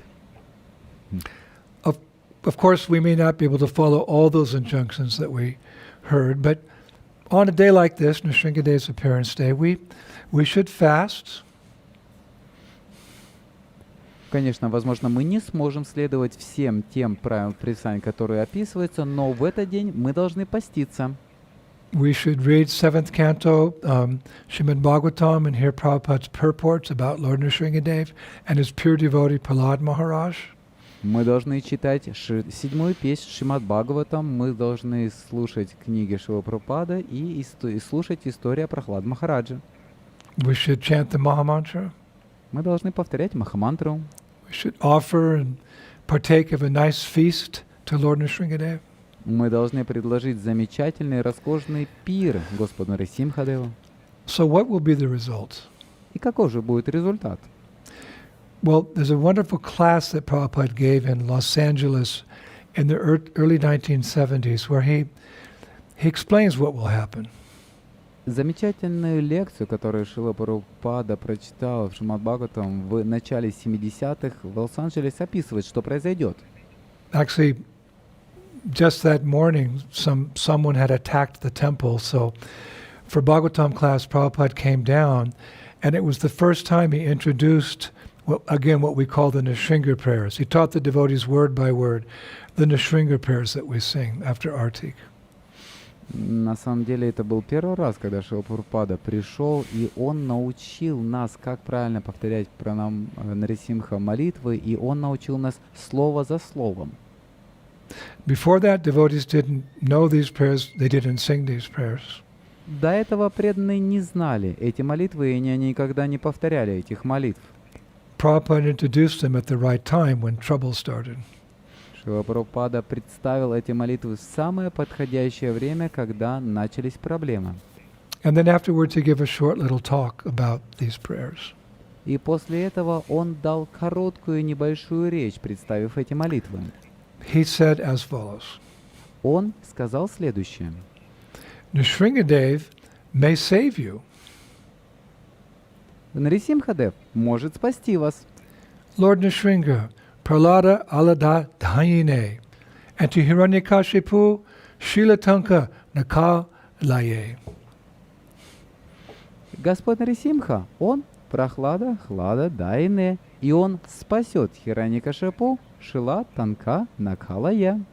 Of course, we may not be able to follow all those injunctions that we heard, but on a day like this, Nrsimhadev's appearance day, we should fast. Конечно, возможно, мы не сможем следовать всем тем правилам предписаний, которые описываются, но в этот день мы должны поститься. We should read 7th canto, Srimad Bhagavatam, and hear Prabhupada's purports about Lord Nrsimhadev and his pure devotee Prahlad Maharaj. Мы должны читать 7-ю песнь Шримад Бхагаватам, мы должны слушать книги Шрилы Прабхупады и слушать историю Прохлад Махараджа. We should chant the Mahamantra. Мы должны повторять Махамантру. We should offer and partake of a nice feast to Lord Nrsimhadev. Мы должны предложить замечательный роскошный пир Господу Нрисимхадеву. So what will be the result? И какой же будет результат? Well, there's a wonderful class that Prabhupada gave in Los Angeles in the early 1970s where he explains what will happen. Замечательную лекцию, которую Шрила Прабхупада прочитал в Шримад Бхагаватам в начале 70-х в Лос-Анджелесе, описывает, что произойдет. Actually, just that morning, someone had attacked the temple, so for Bhagavatam class, Prabhupada came down, and it was the first time he introduced, what we call the Nishringa prayers. He taught the devotees word by word the Nishringa prayers that we sing after Artik. На самом деле это был первый раз, когда Шрила Прабхупада пришел, и он научил нас, как правильно повторять пранам Нарисимха молитвы, и он научил нас слово за словом. Before that, devotees didn't know these prayers, they didn't sing these prayers. До этого преданные не знали эти молитвы, и они никогда не повторяли этих молитв. Prabhupada introduced them at the right time when trouble started. Шрила Прабхупада представил эти молитвы в самое подходящее время, когда начались проблемы. And then afterwards he gave a short little talk about these prayers. И после этого он дал короткую небольшую речь, представив эти молитвы. He said as follows. Он сказал следующее. Nrsimhadev may save you. Нарисимхадев может спасти вас. Lord Nrsimha, Pralada alada dhayine, and to Hiranyakashipu, Shilatanka nakalaye. Господь Нарисимха, он прохлада, хлада, дайне, и он спасет Хираньякашипу, Шила, Танка, Накалая.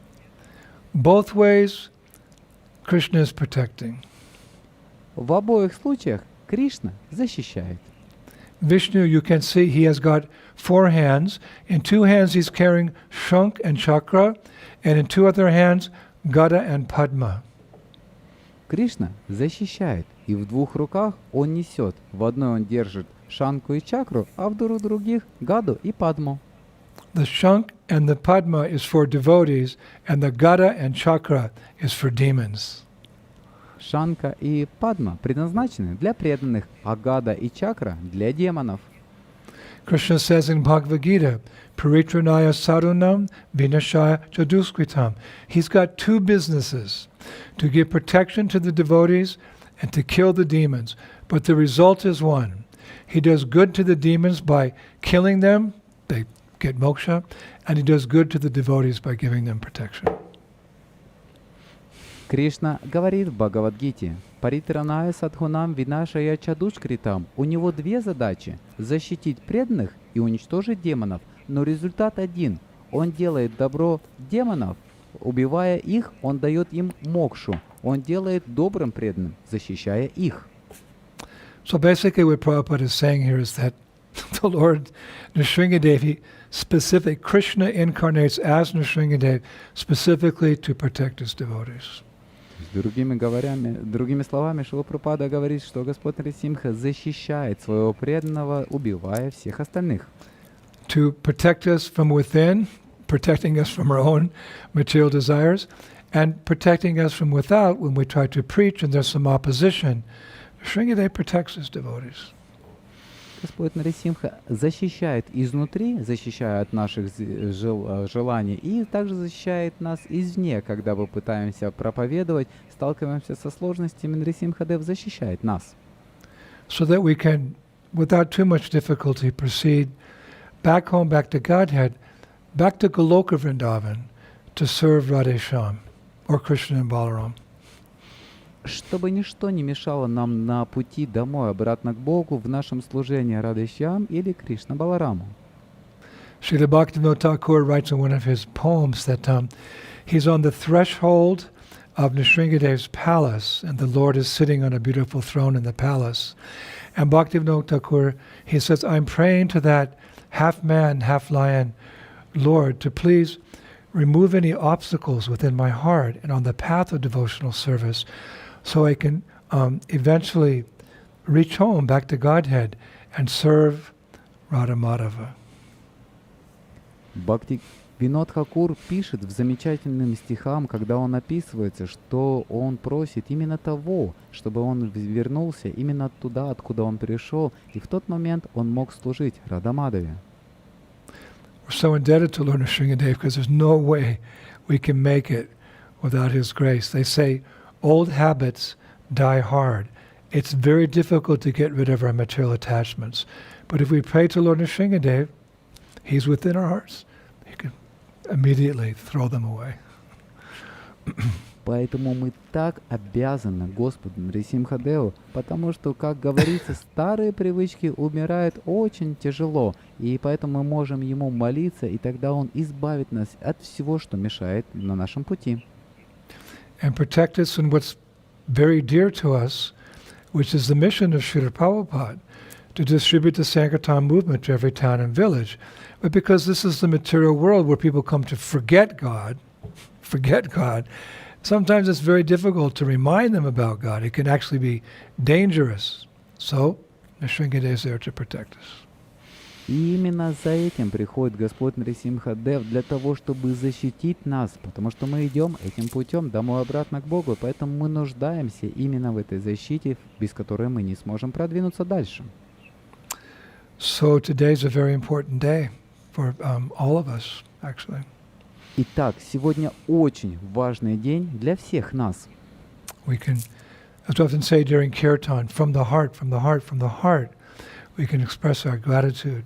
Both ways, Krishna is protecting. В обоих случаях Кришна защищает. Vishnu, you can see he has got 4 hands. In 2 hands he's carrying Shankh and Chakra, and in 2 other hands, Gada and Padma. Кришна защищает, и в 2 руках он несет. В одной он держит Шанку и Чакру, а в других Гаду и Падму. The Shankh and the Padma is for devotees, and the Gada and Chakra is for demons. Шанка и Падма предназначены для преданных, а Гада и Чакра для демонов. Krishna says in Bhagavad Gita, Paritranaya sadhunam vinashaya chaduskritam. He's got 2 businesses, to give protection to the devotees and to kill the demons. But the result is one. He does good to the demons by killing them, they get moksha, and he does good to the devotees by giving them protection. Кришна говорит в Бхагавад-гите: «Паритраная садхунам винашая чадушкритам». У него 2 задачи – защитить преданных и уничтожить демонов. Но результат один. Он делает добро демонов, убивая их, он дает им мокшу. Он делает добрым преданным, защищая их. So basically what Prabhupada is saying here is that the Lord Nrsimhadev, Krishna incarnates as Nrsimhadev specifically to protect his devotees. Другими словами, Шрила Прабхупада говорит, что Господь Нарисимха защищает своего преданного, убивая всех остальных. To protect us from within, protecting us from our own material desires, and protecting us from without when we try to preach and there's some opposition. Nrsimhadev protects his devotees. Господь Нарисимха защищает изнутри, защищая от наших желаний, и также защищает нас извне, когда мы пытаемся проповедовать, сталкиваемся со сложностями. Нарисимхадев защищает нас. So that we can, without too much difficulty, proceed back home, back to Godhead, back to Goloka Vrindavan, to serve Radhesham, or Krishna and Balaram. Чтобы ничто не мешало нам на пути домой, обратно к Богу, в нашем служении Радхешьям или Кришна Балараму. Srila Bhaktivinoda Thakur writes in one of his poems that he's on the threshold of Nrsimhadev's palace, and the Lord is sitting on a beautiful throne in the palace. And Bhaktivinoda Thakur, he says, I'm praying to that half man, half lion Lord to please remove any obstacles within my heart and on the path of devotional service, so I can eventually reach home back to Godhead and serve Radha Madhava. Бхактивинод Тхакур пишет в замечательным стихам, когда он описывается, что он просит именно того, чтобы он вернулся именно туда, откуда он пришел, и в тот момент он мог служить Радха Мадхаве. We're so indebted to Lord Nrsimhadev because there's no way we can make it without his grace. They say old habits die hard. It's very difficult to get rid of our material attachments. But if we pray to Lord Nrsimhadev, he's within our hearts. He can immediately throw them away. Поэтому мы так обязаны Господу Нрисимхадеву, потому что, как говорится, старые привычки умирают очень тяжело, и поэтому мы можем Ему молиться, и тогда Он избавит нас от всего, что мешает на нашем пути. And protect us in what's very dear to us, which is the mission of Srila Prabhupada, to distribute the Sankirtan movement to every town and village. But because this is the material world where people come to forget God, sometimes it's very difficult to remind them about God. It can actually be dangerous. So, Nrsimhadev is there to protect us. И именно за этим приходит Господь Нрисимхадев, для того, чтобы защитить нас, потому что мы идем этим путем домой обратно к Богу, поэтому мы нуждаемся именно в этой защите, без которой мы не сможем продвинуться дальше. So today is a very important day for all of us, actually. Итак, сегодня очень важный день для всех нас. We can, as we often say during kirtan, from the heart, we can express our gratitude,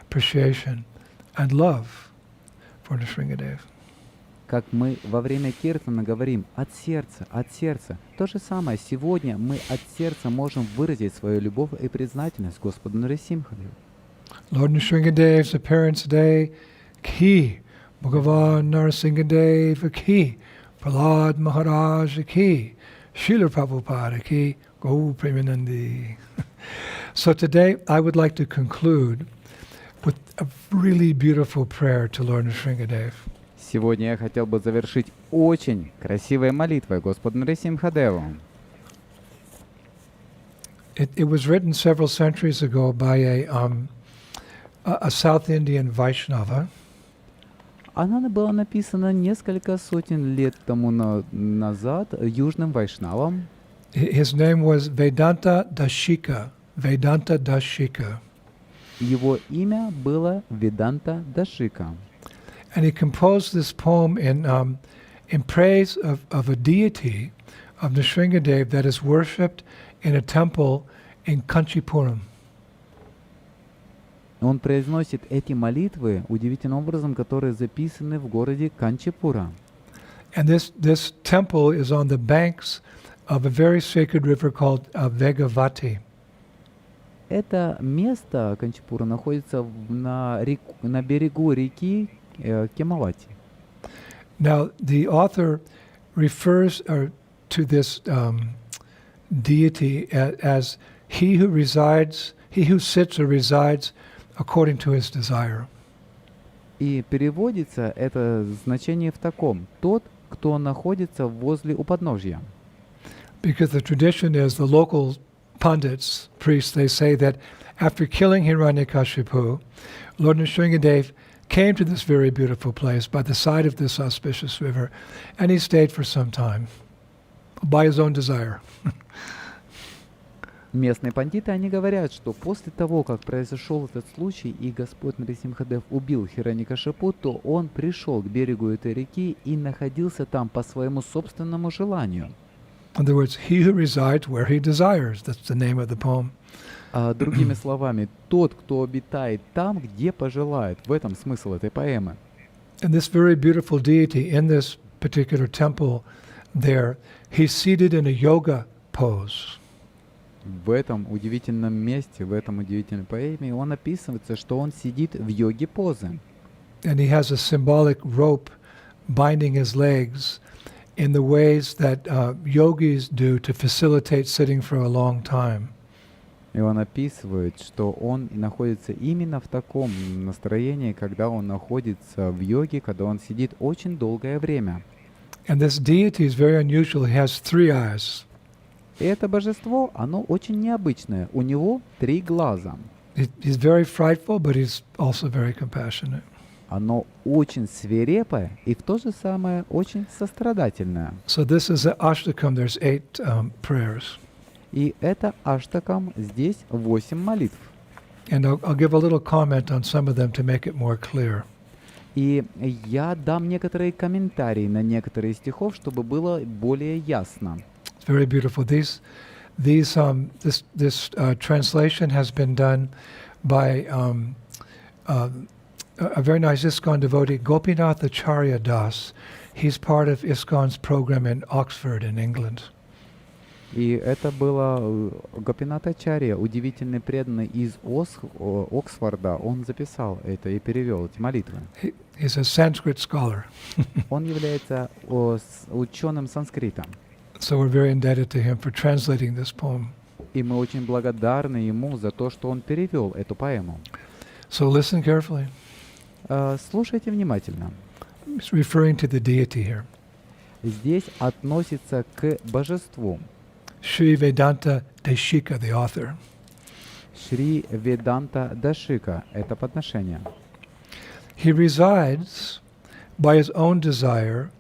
appreciation, and love for Nrsimhadev. Как мы во время киртана говорим от сердца. То же самое сегодня мы от сердца можем выразить свою любовь и признательность Господу Нрисимхадеву. Lord Nrsimhadev appearance day, ki, Bhagavan Nrsimhadev ki, Prahlad Maharaj ki, Shrila Prabhupada ki, Guru Premanandi. So today I would like to conclude with a really beautiful prayer to Lord Nrsimhadev. Сегодня я хотел бы завершить очень красивой молитвой Господу Нрисимхадеву. It was written several centuries ago by a South Indian Vaishnava. Она была написана несколько сотен лет тому назад южным вайшнавом. His name was Vedanta Dashika. Vedanta Dashika. Его имя было Веданта Дашика. And he composed this poem in praise of a deity of Nrsimhadev that is worshipped in a temple in Kanchipuram. Он произносит эти молитвы удивительным образом, которые записаны в городе Канчипура. And this temple is on the banks of a very sacred river called Vegavati. Это место Канчипура находится на берегу реки Кемавати. Now the author refers to this deity as he who sits or resides according to his desire. И переводится это значение в таком: тот, кто находится возле у подножья. Because the tradition is the local pundits, priests, they say that after killing Hiranyakashipu, Lord Nrsimhadev came to this very beautiful place by the side of this auspicious river, and he stayed for some time by his own desire. Местные пандиты, они говорят, что после того, как произошел этот случай, и Господь Нрисимхадев убил Хираньякашипу, то он пришел к берегу этой реки и находился там по своему собственному желанию. In other words, he who resides where he desires. That's the name of the poem. Другими словами, тот, кто обитает там, где пожелает. В этом смысл этой поэмы. And this very beautiful deity in this particular temple there, he's seated in a yoga pose. В этом удивительном месте, в этом удивительной поэме, он описывается, что он сидит в йоге позы. And he has a symbolic rope binding his legs in the ways that yogis do to facilitate sitting for a long time. И он описывает, что он находится именно в таком настроении, когда он находится в йоге, когда он сидит очень долгое время. And this deity is very unusual. He has 3 eyes. И это божество, оно очень необычное. У него 3 глаза. He's very frightful, but he's also very compassionate. Оно очень свирепое и в то же самое очень сострадательное. So this is the Ashtakam. There's 8 prayers. И это аштакам, здесь 8 молитв. And I'll give a little comment on some of them to make it more clear. И я дам некоторые комментарии на некоторые стихов, чтобы было более ясно. It's very beautiful. This translation has been done by a very nice ISKCON devotee, Gopinath Acharya Das. He's part of ISKCON's program in Oxford, in England. И это было Гопинат Ачарья, удивительный преданный из Оксфорда. Он записал это и перевел эти молитвы. He's a Sanskrit scholar. Он является ученым санскрита. So we're very indebted to him for translating this poem. И мы очень благодарны ему за то, что он перевел эту поэму. So listen carefully. Слушайте внимательно. He's referring to the deity here. Здесь относится к божеству. Sri Vedanta Deshika, the author. Шри Веданта Дашика — это подношение. He resides by his own desire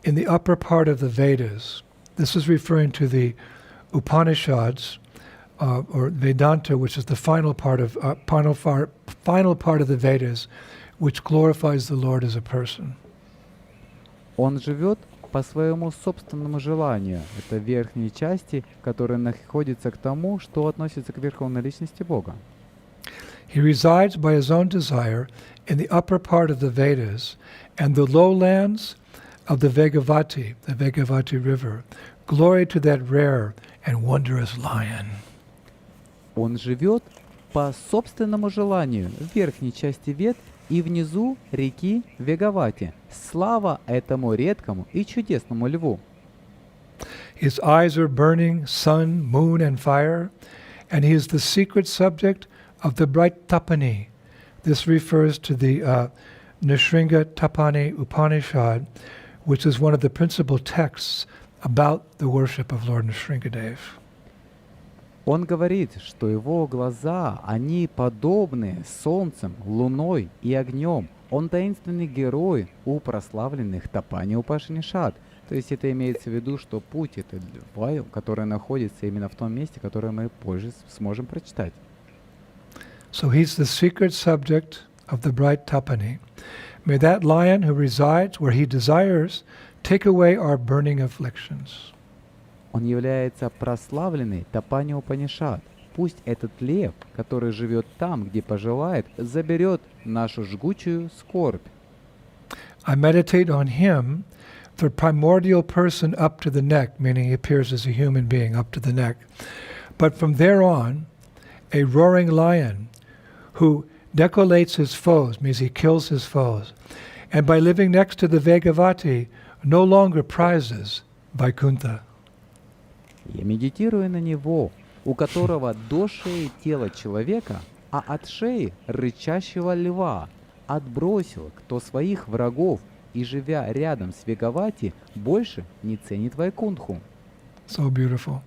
in the upper part of the Vedas. This is referring to the Upanishads, or Vedanta, which is the final part of the Vedas, which glorifies the Lord as a person. Он живет по своему собственному желанию. Это верхние части, которые находятся к тому, что относится к верховной личности Бога. He resides by his own desire in the upper part of the Vedas and the lowlands of the Vegavati River. Glory to that rare and wondrous lion. Он живет по собственному желанию в верхней части Вед и внизу реки Вегавати. Слава этому редкому и чудесному льву. His eyes are burning sun, moon, and fire, and he is the secret subject of the bright Tapani. This refers to the Nrsimha Tapani Upanishad, which is one of the principal texts about the worship of Lord Nrsimhadev. Он говорит, что его глаза, они подобны солнцем, луной и огнем. Он таинственный герой у прославленных Тапани Упашанишад. То есть это имеется в виду, что путь — это льва, который находится именно в том месте, которое мы позже сможем прочитать. So he's the secret subject of the bright Tapani. May that lion who resides where he desires take away our burning afflictions. Он является прославленный Тапани Упанишад. Пусть этот лев, который живет там, где пожелает, заберет нашу жгучую скорбь. I meditate on him, the primordial person up to the neck, meaning he appears as a human being up to the neck. But from there on, a roaring lion who decollates his foes, means he kills his foes, and by living next to the Vegavati, no longer prizes Vaikuntha. Я медитирую на него, у которого до шеи тело человека, а от шеи рычащего льва, отбросил кто своих врагов и, живя рядом с Вегавати, больше не ценит Вайкунтху. So beautiful.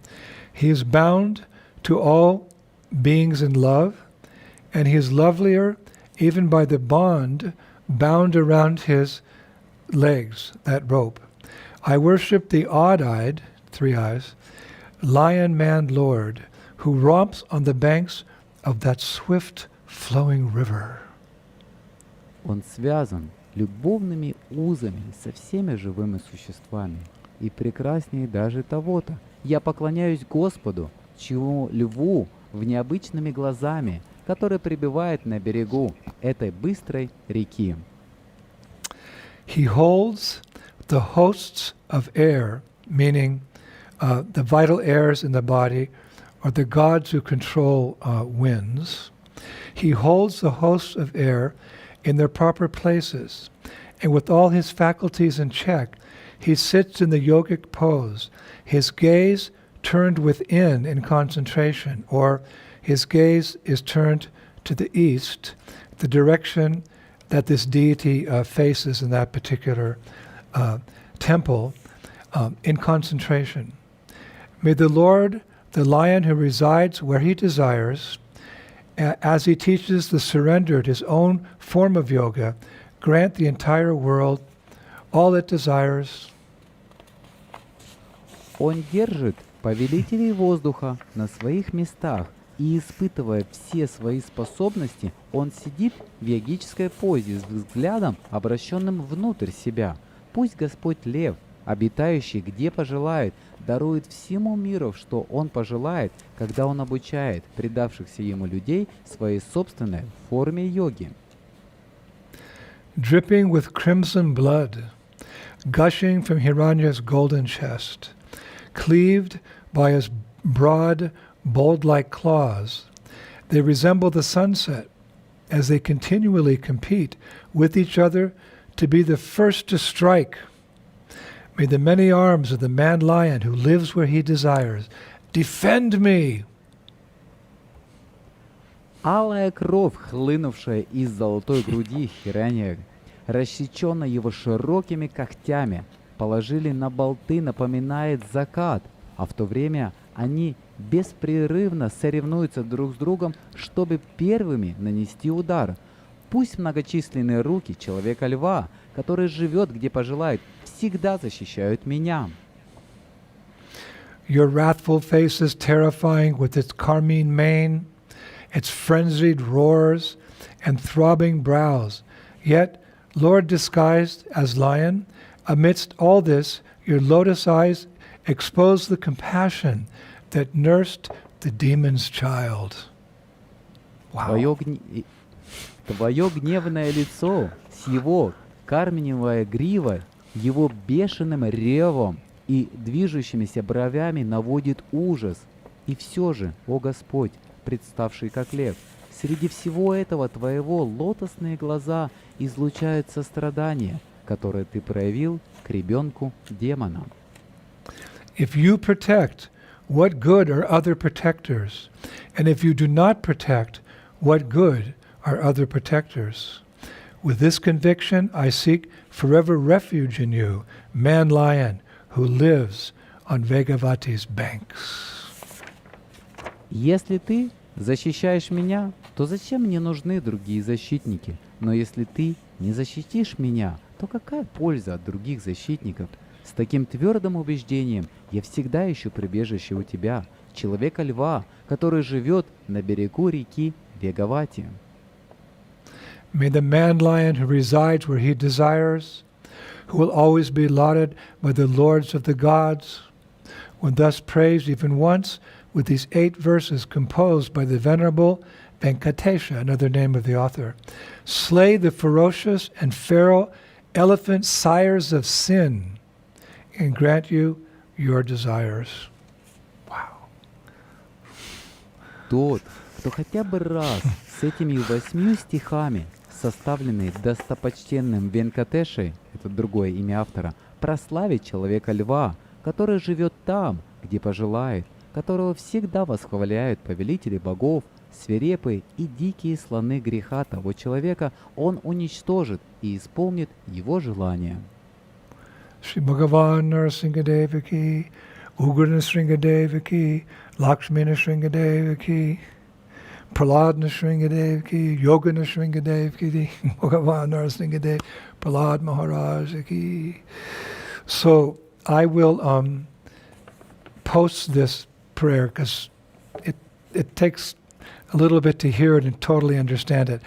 He is bound to all beings in love, and he is lovelier even by the bond bound around his legs, that rope. I worship the odd-eyed, three eyes, lion-man Lord, who romps on the banks of that swift flowing river. Он связан любовными узами со всеми живыми существами. И прекраснее даже того-то. Я поклоняюсь Господу, чьему льву в необычными глазами, который пребывает на берегу этой быстрой реки. He holds the hosts of air, meaning the vital airs in the body, or the gods who control winds. He holds the hosts of air in their proper places, and with all his faculties in check, he sits in the yogic pose, his gaze turned within in concentration, or his gaze is turned to the east, the direction that this deity faces in that particular temple, in concentration. May the Lord, the lion who resides where he desires, as he teaches the surrendered his own form of yoga, grant the entire world all it desires. Он держит повелителей воздуха на своих местах, и, испытывая все свои способности, он сидит в йогической позе с взглядом, обращенным внутрь себя. Пусть Господь Лев, обитающий где пожелает, дарует всему миру, что он пожелает, когда он обучает предавшихся ему людей своей собственной форме йоги. dripping with crimson blood, gushing from Hiranya's golden chest, cleaved by his broad, bolt-like claws. They resemble the sunset as they continually compete with each other to be the first to strike. May the many arms of the man-lion who lives where he desires defend me. Алая кровь, хлынувшая из золотой груди Хиранья, рассечена его широкими когтями, положили на болты, напоминает закат, а в то время они беспрерывно соревнуются друг с другом, чтобы первыми нанести удар. Пусть многочисленные руки человека-льва, который живет где пожелает, всегда защищают меня. Your wrathful face is terrifying with its carmine mane, its frenzied roars and throbbing brows. Yet, Lord disguised as lion, amidst all this, your lotus eyes expose the compassion that nursed the demon's child. Wow. Твое гневное лицо с его карминовой гривой, его бешеным ревом и движущимися бровями наводит ужас. И все же, о Господь, представший как лев, среди всего этого твоего лотосные глаза излучают сострадание, которое ты проявил к ребенку демона. If you protect, what good are other protectors? And if you do not protect, what good are other protectors? With this conviction, I seek forever refuge in you, man-lion, who lives on Vegavati's banks. Если ты защищаешь меня, то зачем мне нужны другие защитники? Но если ты не защитишь меня, то какая польза от других защитников? С таким твердым убеждением я всегда ищу прибежище у тебя, человека-льва, который живет на берегу реки Вегавати. May the man-lion who resides where he desires, who will always be lauded by the lords of the gods, when thus praised even once with these 8 verses composed by the venerable Venkatesha, another name of the author, slay the ferocious and feral elephant sires of sin, and grant you your desires. Wow. Тот, кто хотя бы раз с этими 8 стихами, составленный достопочтенным Венкатешей, это другое имя автора, прославит человека-льва, который живет там, где пожелает, которого всегда восхваляют повелители богов, свирепые и дикие слоны греха того человека, он уничтожит и исполнит его желания. Shri Bhagavan Narasimha ki, Ugra Nrsingadeva ki, Lakshmi Nrsingadeva ki, Prahlad Nrsingadeva ki, Yoga Nrsingadeva ki, Bhagavan Narasimha, Prahlad Maharaj ki. So I will post this prayer because it takes a little bit to hear it and totally understand it.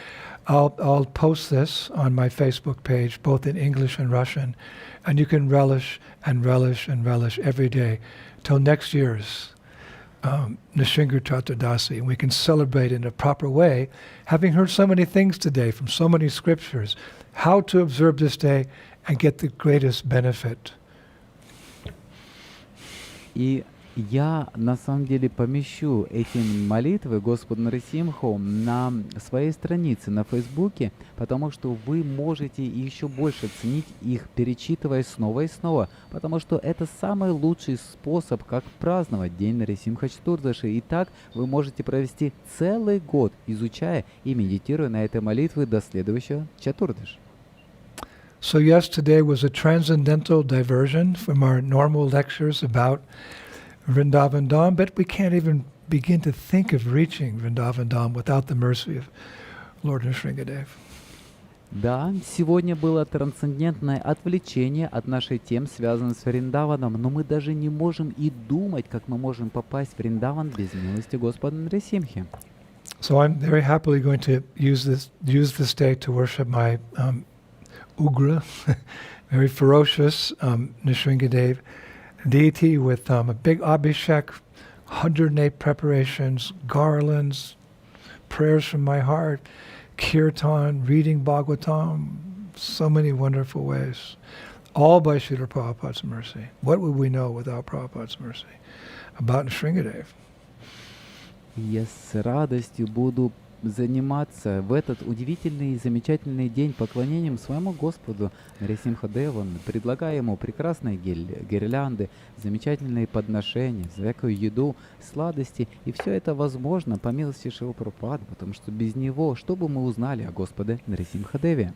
I'll post this on my Facebook page, both in English and Russian, and you can relish and relish and relish every day till next year's Nishingar Chaturdasi. We can celebrate in a proper way, having heard so many things today from so many scriptures, how to observe this day and get the greatest benefit. И я на самом деле помещу эти молитвы Господу Нарисимху на своей странице на Фейсбуке, потому что вы можете еще больше ценить их, перечитывая снова и снова, потому что это самый лучший способ, как праздновать День Нарисимха Чатурдаши. И так вы можете провести целый год, изучая и медитируя на этой молитве до следующего Чатурдаши. So yes, today was a transcendental diversion from our normal lectures about Vrindavan Dham, but we can't even begin to think of reaching Vrindavan Dham without the mercy of Lord Nrsingadev. Да, сегодня было трансцендентное отвлечение от нашей темы, связанной с Вриндаваном, но мы даже не можем и думать, как мы можем попасть в Вриндаван без милости Господа Нарисимхи. So I'm very happily going to use this day to worship my Ugra, very ferocious Nrsingadev deity with a big abhishek, 108 preparations, garlands, prayers from my heart, kirtan, reading Bhagavatam, so many wonderful ways. All by Srila Prabhupada's mercy. What would we know without Prabhupada's mercy about Nrsingadev? Я с радостью буду заниматься в этот удивительный и замечательный день поклонением своему Господу Нарисимхадеву, предлагая ему прекрасные гирлянды, замечательные подношения, всякую еду, сладости. И все это возможно по милости Шрилы Прабхупады, потому что без него, что бы мы узнали о Господе Нарисимхадеве?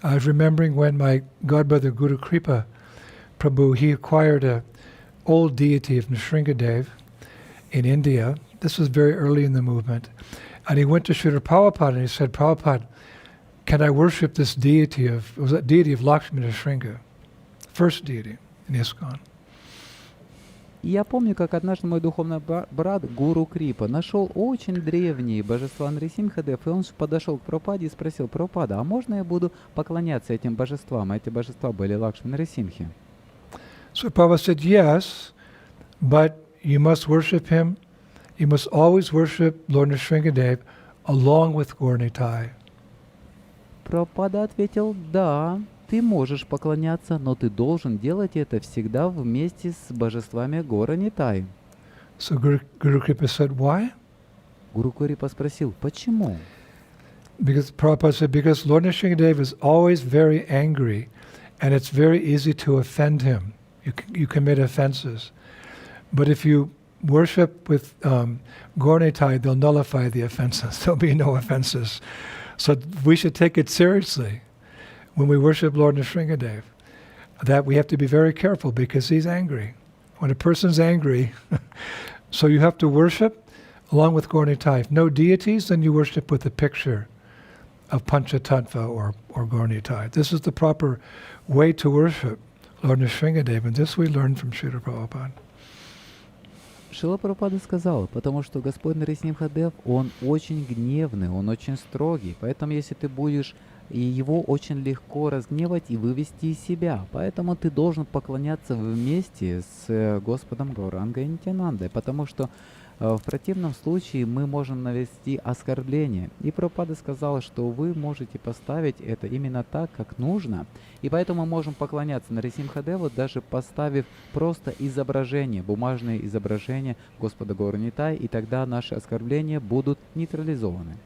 I was remembering when my godbrother Guru Kripa Prabhu, he acquired an old deity of Nrsingadev in India. This was very early in the movement. And he went to Srila Prabhupada and he said, Prabhupada, can I worship this deity of, it was that deity of Lakshmi Nrsinga, first deity in ISKCON. И я помню, как однажды мой духовный брат Гуру Крипа нашел очень древние божества Нарисимхадев, и он подошел к Прабхупаде и спросил: Прабхупада, а можно я буду поклоняться этим божествам? А эти божества были Лакшми Нарисимхи. So Prabhupada said, yes, but you must worship him. You must always worship Lord Nrsingadev along with Gaura-Nitai. Прабхупада ответил: да, ты можешь поклоняться, но ты должен делать это всегда вместе с божествами Gaura-Nitai. So Guru Kripa said, why? Гуру Крипа спросил: почему? Because Prabhupada said, because Lord Nrsingadev is always very angry, and it's very easy to offend him. You commit offenses. But if you worship with Gaura-Nitai, they'll nullify the offenses. There'll be no offenses. So we should take it seriously when we worship Lord Nrsingadev. That we have to be very careful because he's angry. When a person's angry, so you have to worship along with Gaura-Nitai. If no deities, then you worship with a picture of Panchatattva or Gaura-Nitai. This is the proper way to worship Lord Nrsingadev, and this we learn from Srila Prabhupada. Шрила Прабхупада сказал, потому что Господь Нарисимхадев, он очень гневный, он очень строгий, поэтому если ты будешь, и его очень легко разгневать и вывести из себя, поэтому ты должен поклоняться вместе с Господом Гауранга и Нитьянандой, потому что в противном случае мы можем навести оскорбление. И Прабхупада сказал, что вы можете поставить это именно так, как нужно. И поэтому мы можем поклоняться Нарисимхадеву, даже поставив просто изображение, бумажные изображения Господа Gaura-Nitai, и тогда наши оскорбления будут нейтрализованы.